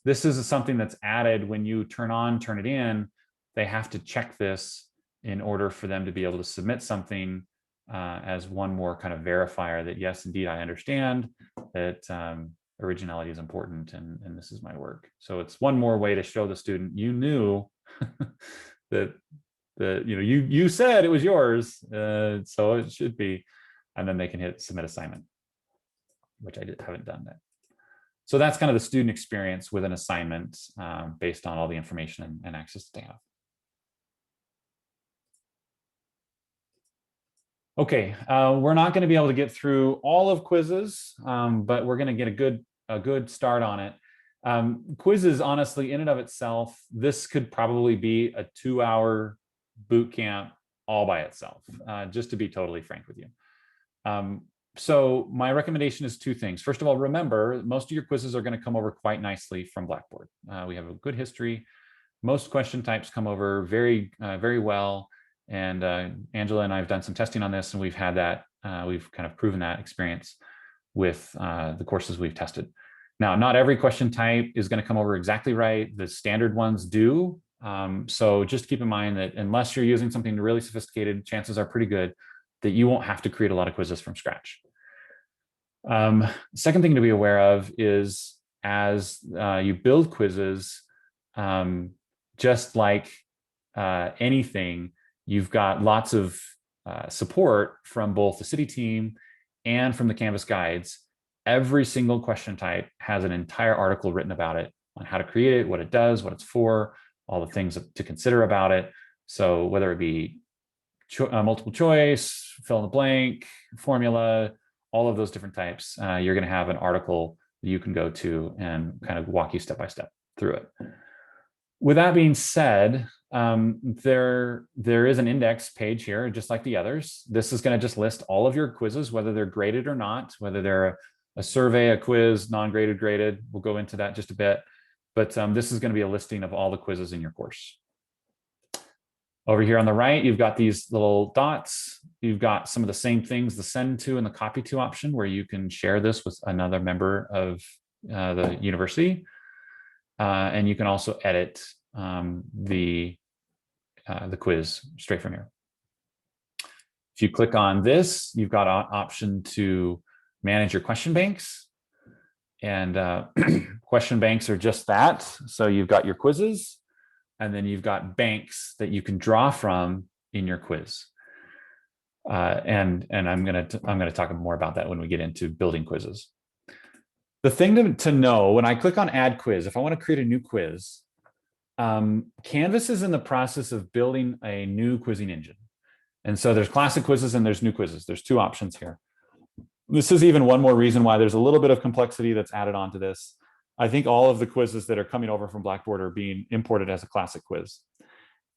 A: This is something that's added when you turn it in. They have to check this in order for them to be able to submit something as one more kind of verifier that, yes, indeed, I understand that originality is important, and this is my work. So it's one more way to show the student you knew that you said it was yours, so it should be, and then they can hit submit assignment, which I haven't done that. So that's kind of the student experience with an assignment based on all the information and access that they have. Okay, we're not going to be able to get through all of quizzes, but we're going to get a good start on it. Quizzes, honestly, in and of itself, this could probably be a 2-hour boot camp all by itself, just to be totally frank with you. So my recommendation is 2 things. First of all, remember, most of your quizzes are going to come over quite nicely from Blackboard. We have a good history. Most question types come over very, very well. And Angela and I have done some testing on this, and we've had that, we've kind of proven that experience with the courses we've tested. Now, not every question type is going to come over exactly right. The standard ones do. So just keep in mind that unless you're using something really sophisticated, chances are pretty good that you won't have to create a lot of quizzes from scratch. Second thing to be aware of is as you build quizzes, just like anything, you've got lots of support from both the city team and from the Canvas guides. Every single question type has an entire article written about it, on how to create it, what it does, what it's for, all the things to consider about it. So whether it be multiple choice, fill in the blank, formula, all of those different types, you're going to have an article that you can go to and kind of walk you step by step through it. With that being said, there is an index page here, just like the others. This is going to just list all of your quizzes, whether they're graded or not, whether they're a survey, a quiz, non-graded, graded. We'll go into that just a bit. But this is going to be a listing of all the quizzes in your course. Over here on the right, you've got these little dots. You've got some of the same things, the send to and the copy to option, where you can share this with another member of the university. And you can also edit the quiz straight from here. If you click on this, you've got an option to manage your question banks. And question banks are just that. So you've got your quizzes, and then you've got banks that you can draw from in your quiz. And I'm gonna talk more about that when we get into building quizzes. The thing to know when I click on add quiz, if I want to create a new quiz, Canvas is in the process of building a new quizzing engine. And so there's classic quizzes and there's new quizzes. There's 2 options here. This is even one more reason why there's a little bit of complexity that's added onto this. I think all of the quizzes that are coming over from Blackboard are being imported as a classic quiz.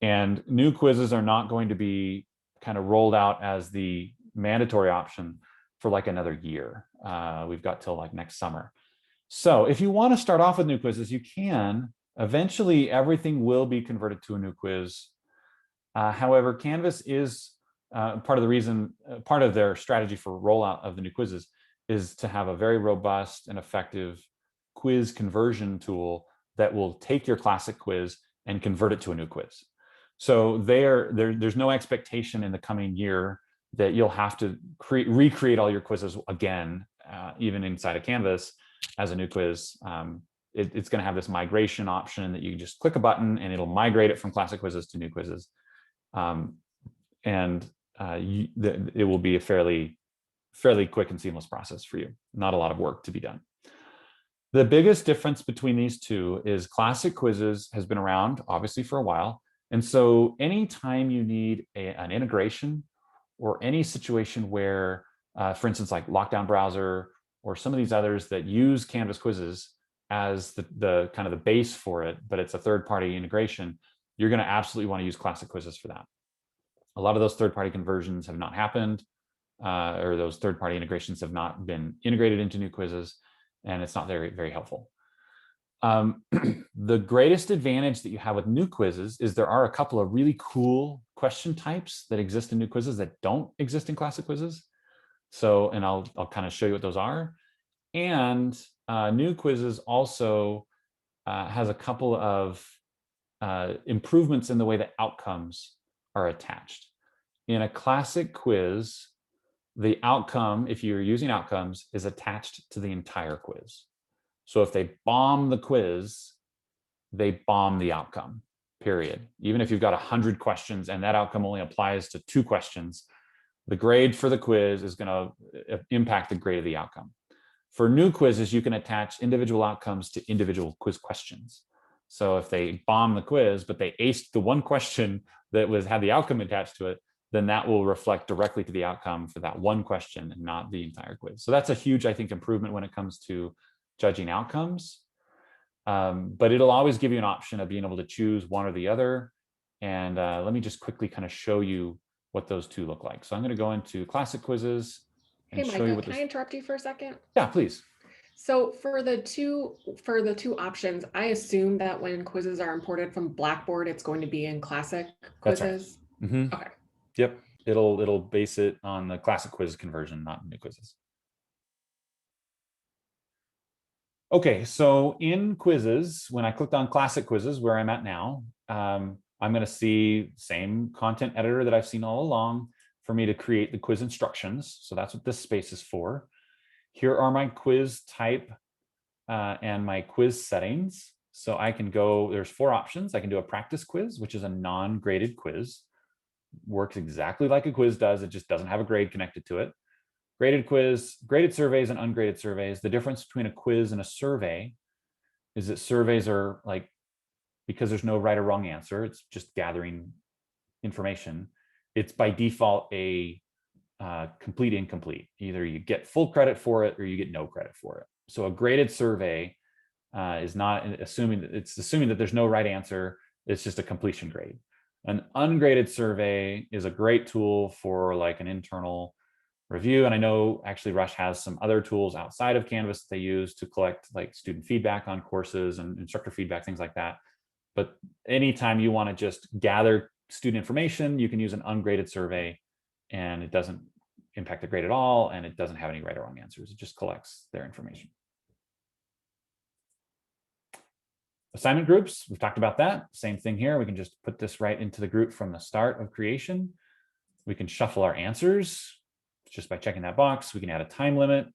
A: And new quizzes are not going to be kind of rolled out as the mandatory option for like another year. We've got till like next summer. So if you want to start off with new quizzes, you can. Eventually, everything will be converted to a new quiz. However, Canvas is part of the reason, part of their strategy for rollout of the new quizzes is to have a very robust and effective quiz conversion tool that will take your classic quiz and convert it to a new quiz. So there's no expectation in the coming year that you'll have to recreate all your quizzes again, even inside of Canvas as a new quiz. It's going to have this migration option that you can just click a button and it'll migrate it from classic quizzes to new quizzes. It will be a fairly quick and seamless process for you. Not a lot of work to be done. The biggest difference between these two is classic quizzes has been around obviously for a while. And so anytime you need an integration or any situation where, for instance, like Lockdown Browser or some of these others that use Canvas quizzes as the kind of the base for it, but it's a third-party integration, you're going to absolutely want to use classic quizzes for that. A lot of those third-party conversions have not happened, or those third-party integrations have not been integrated into new quizzes, and it's not very, very helpful. The greatest advantage that you have with new quizzes is there are a couple of really cool question types that exist in new quizzes that don't exist in classic quizzes. So, and I'll kind of show you what those are. And new quizzes also has a couple of improvements in the way that outcomes are attached. In a classic quiz, the outcome, if you're using outcomes, is attached to the entire quiz. So if they bomb the quiz, they bomb the outcome, period. Even if you've got 100 questions and that outcome only applies to 2 questions, the grade for the quiz is going to impact the grade of the outcome. For new quizzes, you can attach individual outcomes to individual quiz questions. So if they bomb the quiz, but they aced the one question that had the outcome attached to it, then that will reflect directly to the outcome for that one question and not the entire quiz. So that's a huge, I think, improvement when it comes to judging outcomes. But it'll always give you an option of being able to choose one or the other. And let me just quickly kind of show you what those two look like. So I'm going to go into classic quizzes and
G: Hey,
A: show you
G: Micah,
A: what
G: can I interrupt you for a second?
A: Yeah, please.
G: So for the two options, I assume that when quizzes are imported from Blackboard, it's going to be in classic quizzes.
A: That's right.
G: Okay.
A: Yep. It'll base it on the classic quiz conversion, not new quizzes. Okay, so in quizzes, when I clicked on classic quizzes, where I'm at now, I'm going to see same content editor that I've seen all along for me to create the quiz instructions. So that's what this space is for. Here are my quiz type and my quiz settings. So I can go, there's 4 options. I can do a practice quiz, which is a non-graded quiz. Works exactly like a quiz does. It just doesn't have a grade connected to it. Graded quiz, graded surveys and ungraded surveys. The difference between a quiz and a survey is that surveys are like, because there's no right or wrong answer, it's just gathering information. It's by default a complete incomplete. Either you get full credit for it or you get no credit for it. So a graded survey is not assuming that it's assuming that there's no right answer. It's just a completion grade. An ungraded survey is a great tool for like an internal review. And I know actually Rush has some other tools outside of Canvas that they use to collect like student feedback on courses and instructor feedback, things like that. But anytime you want to just gather student information, you can use an ungraded survey and it doesn't impact the grade at all. And it doesn't have any right or wrong answers. It just collects their information. Assignment groups, we've talked about that. Same thing here. We can just put this right into the group from the start of creation. We can shuffle our answers just by checking that box. We can add a time limit.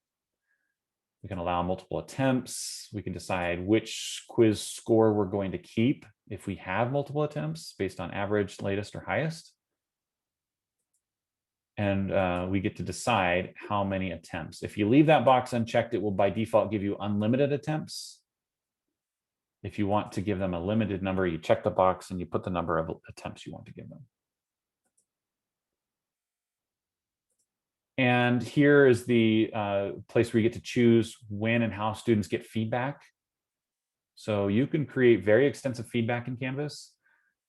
A: We can allow multiple attempts. We can decide which quiz score we're going to keep if we have multiple attempts based on average, latest, or highest. And we get to decide how many attempts. If you leave that box unchecked, it will by default give you unlimited attempts. If you want to give them a limited number, you check the box and you put the number of attempts you want to give them. And here is the place where you get to choose when and how students get feedback. So you can create very extensive feedback in Canvas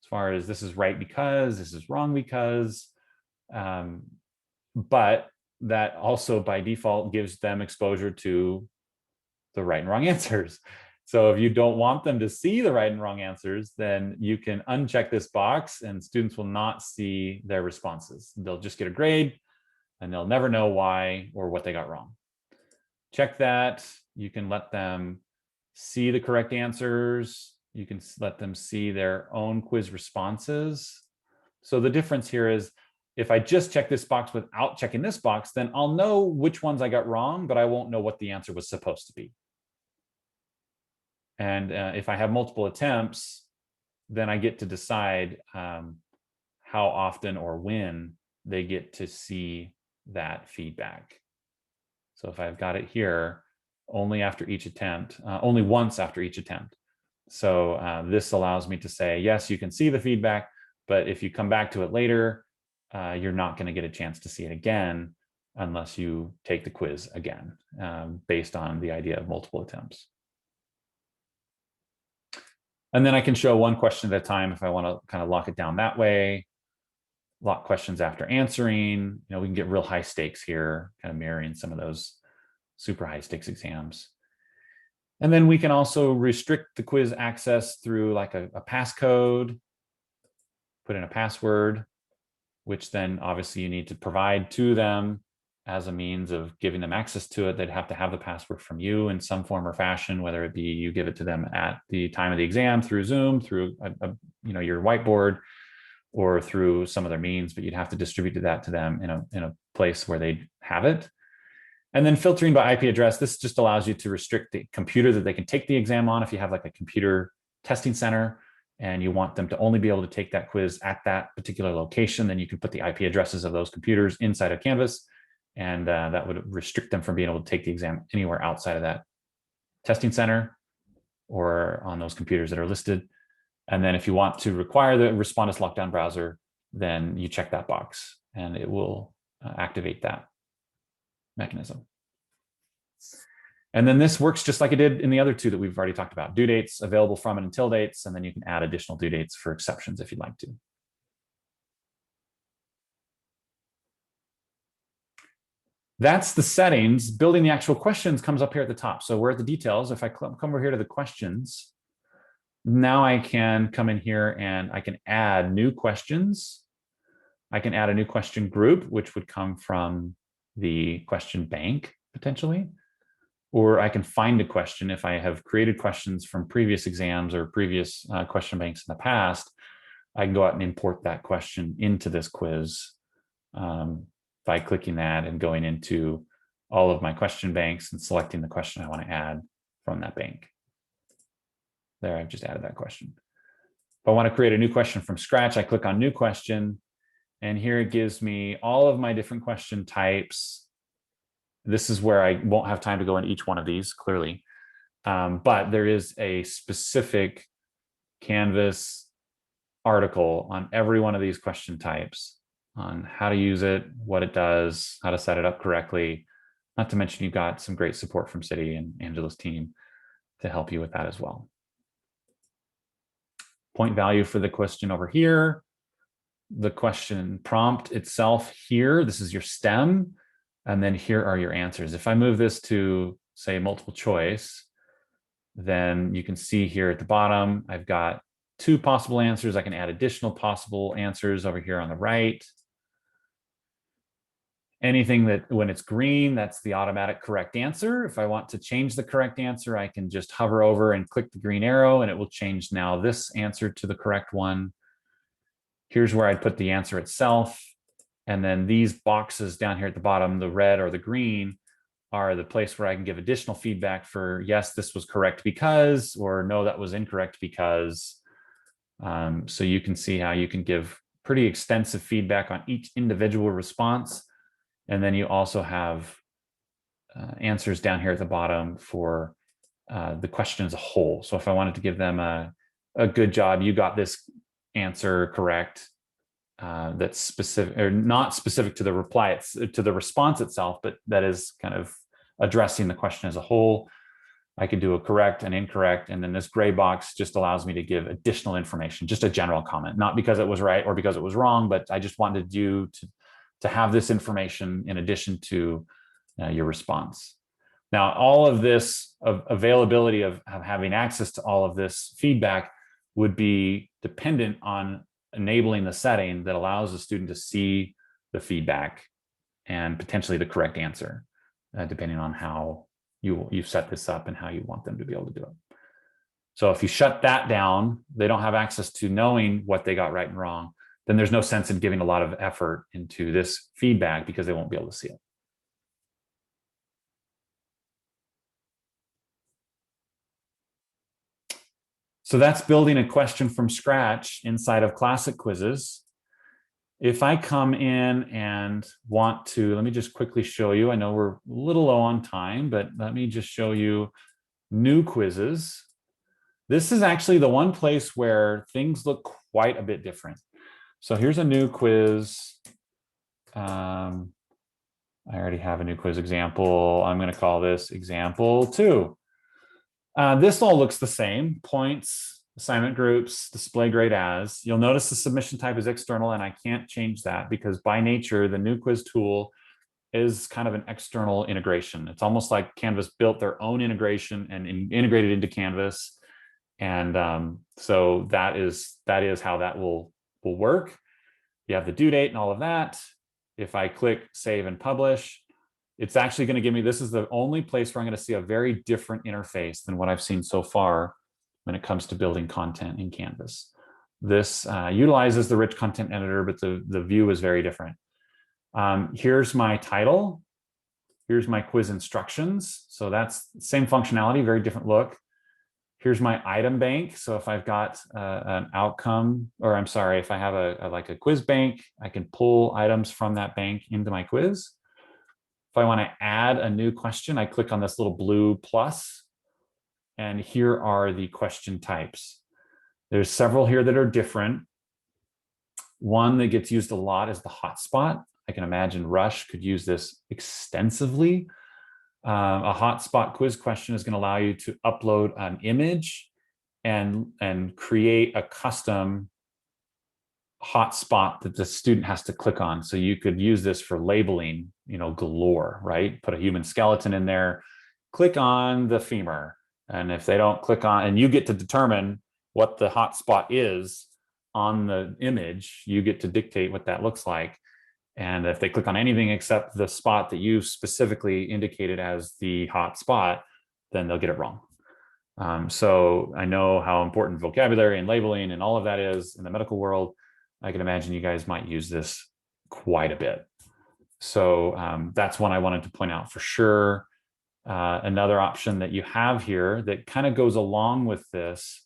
A: as far as this is right because, this is wrong because, but that also by default gives them exposure to the right and wrong answers. So if you don't want them to see the right and wrong answers, then you can uncheck this box and students will not see their responses. They'll just get a grade and they'll never know why or what they got wrong. Check that. You can let them see the correct answers. You can let them see their own quiz responses. So the difference here is if I just check this box without checking this box, then I'll know which ones I got wrong, but I won't know what the answer was supposed to be. And if I have multiple attempts, then I get to decide how often or when they get to see that feedback. So if I've got it here, only after each attempt, only once after each attempt. So this allows me to say, yes, you can see the feedback, but if you come back to it later, you're not going to get a chance to see it again unless you take the quiz again, based on the idea of multiple attempts. And then I can show one question at a time if I want to kind of lock it down that way. Lock questions after answering. You know, we can get real high stakes here, kind of mirroring some of those super high stakes exams. And then we can also restrict the quiz access through like a passcode, put in a password, which then obviously you need to provide to them as a means of giving them access to it. They'd have to have the password from you in some form or fashion, whether it be you give it to them at the time of the exam through Zoom, through your whiteboard, or through some other means, but you'd have to distribute that to them in a place where they have it. And then filtering by IP address, this just allows you to restrict the computer that they can take the exam on. If you have like a computer testing center and you want them to only be able to take that quiz at that particular location, then you can put the IP addresses of those computers inside of Canvas, and that would restrict them from being able to take the exam anywhere outside of that testing center or on those computers that are listed. And then if you want to require the Respondus lockdown browser, then you check that box and it will activate that mechanism. And then this works just like it did in the other two that we've already talked about: due dates, available from and until dates, and then you can add additional due dates for exceptions if you'd like to. That's the settings. Building the actual questions comes up here at the top. So we're at the details. If I come over here to the questions, now I can come in here and I can add new questions. I can add a new question group, which would come from the question bank potentially, or I can find a question. If I have created questions from previous exams or previous question banks in the past, I can go out and import that question into this quiz by clicking that and going into all of my question banks and selecting the question I want to add from that bank. There, I've just added that question. If I want to create a new question from scratch, I click on new question, and here it gives me all of my different question types. This is where I won't have time to go into each one of these, clearly, but there is a specific Canvas article on every one of these question types, on how to use it, what it does, how to set it up correctly. Not to mention you've got some great support from Citi and Angela's team to help you with that as well. Point value for the question over here. The question prompt itself here, this is your STEM, and then here are your answers. If I move this to, say, multiple choice, then you can see here at the bottom, I've got 2 possible answers. I can add additional possible answers over here on the right. Anything that, when it's green, that's the automatic correct answer. If I want to change the correct answer, I can just hover over and click the green arrow and it will change now this answer to the correct one. Here's where I'd put the answer itself. And then these boxes down here at the bottom, the red or the green, are the place where I can give additional feedback for, yes, this was correct because, or no, that was incorrect because. So you can see how you can give pretty extensive feedback on each individual response. And then you also have answers down here at the bottom for the question as a whole. So if I wanted to give them a good job, you got this answer correct, that's specific or not specific to the reply, it's to the response itself, but that is kind of addressing the question as a whole. I can do a correct and incorrect. And then this gray box just allows me to give additional information, just a general comment, not because it was right or because it was wrong, but I just wanted you to have this information in addition to your response. Now, all of this availability of having access to all of this feedback would be dependent on enabling the setting that allows the student to see the feedback and potentially the correct answer, depending on how you've set this up and how you want them to be able to do it. So if you shut that down, they don't have access to knowing what they got right and wrong, then there's no sense in giving a lot of effort into this feedback because they won't be able to see it. So that's building a question from scratch inside of classic quizzes. If I come in and want to, let me just quickly show you, I know we're a little low on time, but let me just show you new quizzes. This is actually the one place where things look quite a bit different. So here's a new quiz. I already have a new quiz example. I'm going to call this example 2. This all looks the same: points, assignment groups, display grade as. You'll notice the submission type is external, and I can't change that because by nature, the new quiz tool is kind of an external integration. It's almost like Canvas built their own integration and integrated into Canvas. And so that is how that will work. You have the due date and all of that. If I click save and publish, it's actually going to give me, this is the only place where I'm going to see a very different interface than what I've seen so far when it comes to building content in Canvas. This utilizes the rich content editor, but the view is very different. Here's my title. Here's my quiz instructions. So that's the same functionality, very different look. Here's my item bank. So if I've got an outcome, or I'm sorry, if I have like a quiz bank, I can pull items from that bank into my quiz. If I want to add a new question, I click on this little blue plus, and here are the question types. There's several here that are different. One that gets used a lot is the hotspot. I can imagine Rush could use this extensively. A hotspot quiz question is going to allow you to upload an image and create a custom hotspot that the student has to click on. So you could use this for labeling, galore, right? Put a human skeleton in there, click on the femur. And if they don't click on, and you get to determine what the hotspot is on the image, you get to dictate what that looks like. And if they click on anything except the spot that you specifically indicated as the hot spot, then they'll get it wrong. So I know how important vocabulary and labeling and all of that is in the medical world. I can imagine you guys might use this quite a bit. So that's one I wanted to point out for sure. Another option that you have here that kind of goes along with this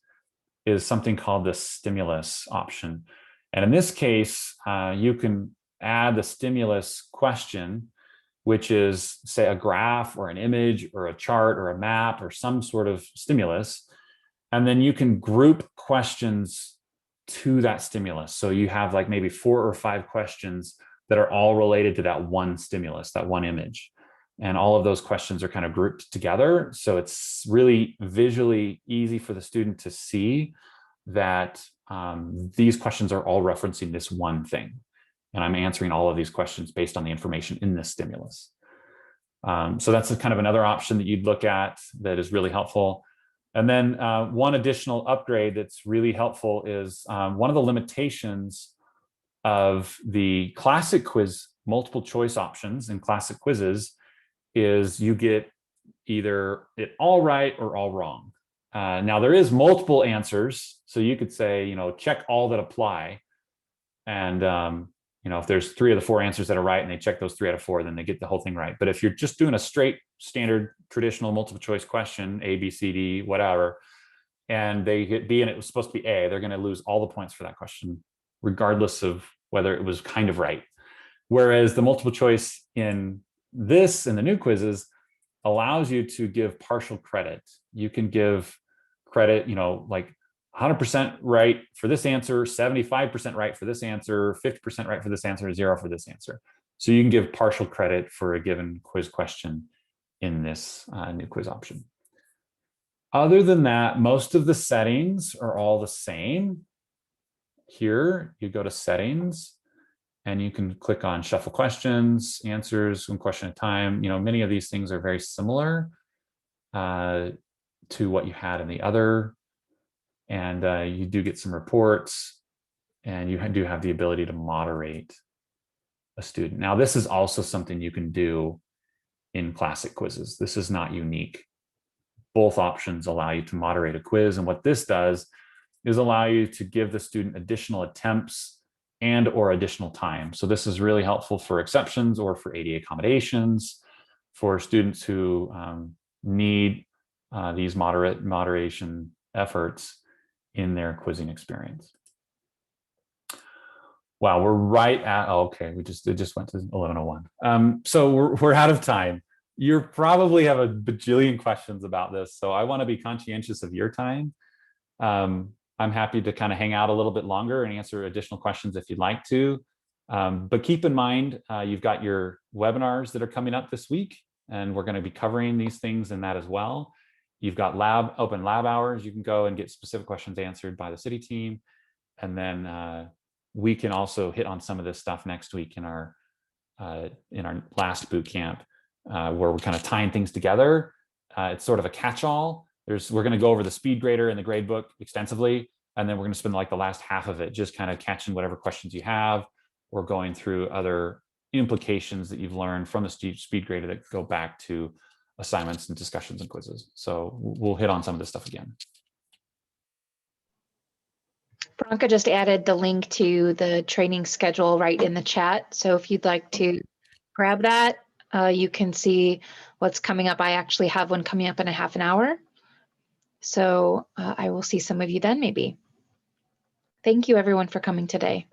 A: is something called the stimulus option. And in this case, you can add the stimulus question, which is, say, a graph or an image or a chart or a map or some sort of stimulus. And then you can group questions to that stimulus. So you have like maybe 4 or 5 questions that are all related to that one stimulus, that one image. And all of those questions are kind of grouped together. So it's really visually easy for the student to see that these questions are all referencing this one thing. And I'm answering all of these questions based on the information in this stimulus. So that's kind of another option that you'd look at that is really helpful. And then one additional upgrade that's really helpful is one of the limitations of the classic quiz multiple choice options in classic quizzes is you get either it all right or all wrong. Now there is multiple answers. So you could say, check all that apply. And if there's 3 of the 4 answers that are right and they check those 3 out of 4, then they get the whole thing right. But if you're just doing a straight standard traditional multiple choice question, A, B, C, D, whatever, and they hit B and it was supposed to be A, they're going to lose all the points for that question, regardless of whether it was kind of right. Whereas the multiple choice in the new quizzes allows you to give partial credit. You can give credit, like 100% right for this answer, 75% right for this answer, 50% right for this answer, 0 for this answer. So you can give partial credit for a given quiz question in this new quiz option. Other than that, most of the settings are all the same. Here, you go to settings, and you can click on shuffle questions, answers, one question at a time. You know, many of these things are very similar to what you had in the other, and you do get some reports, and you do have the ability to moderate a student. Now, this is also something you can do in classic quizzes. This is not unique. Both options allow you to moderate a quiz, and what this does is allow you to give the student additional attempts and or additional time. So this is really helpful for exceptions or for ADA accommodations, for students who need these moderation efforts in their quizzing experience. Wow, we're right at, oh, okay, it just went to 11:01. So we're out of time. You probably have a bajillion questions about this, so I want to be conscientious of your time. I'm happy to kind of hang out a little bit longer and answer additional questions if you'd like to. But keep in mind, you've got your webinars that are coming up this week, and we're going to be covering these things in that as well. You've got open lab hours. You can go and get specific questions answered by the city team. And then we can also hit on some of this stuff next week in our last boot camp, where we're kind of tying things together. It's sort of a catch-all. We're going to go over the speed grader and the grade book extensively, and then we're going to spend like the last half of it just kind of catching whatever questions you have, or going through other implications that you've learned from the speed grader that go back to assignments and discussions and quizzes. So we'll hit on some of this stuff again.
C: Veronica just added the link to the training schedule right in the chat. So if you'd like to grab that, you can see what's coming up. I actually have one coming up in a half an hour. So I will see some of you then maybe. Thank you everyone for coming today.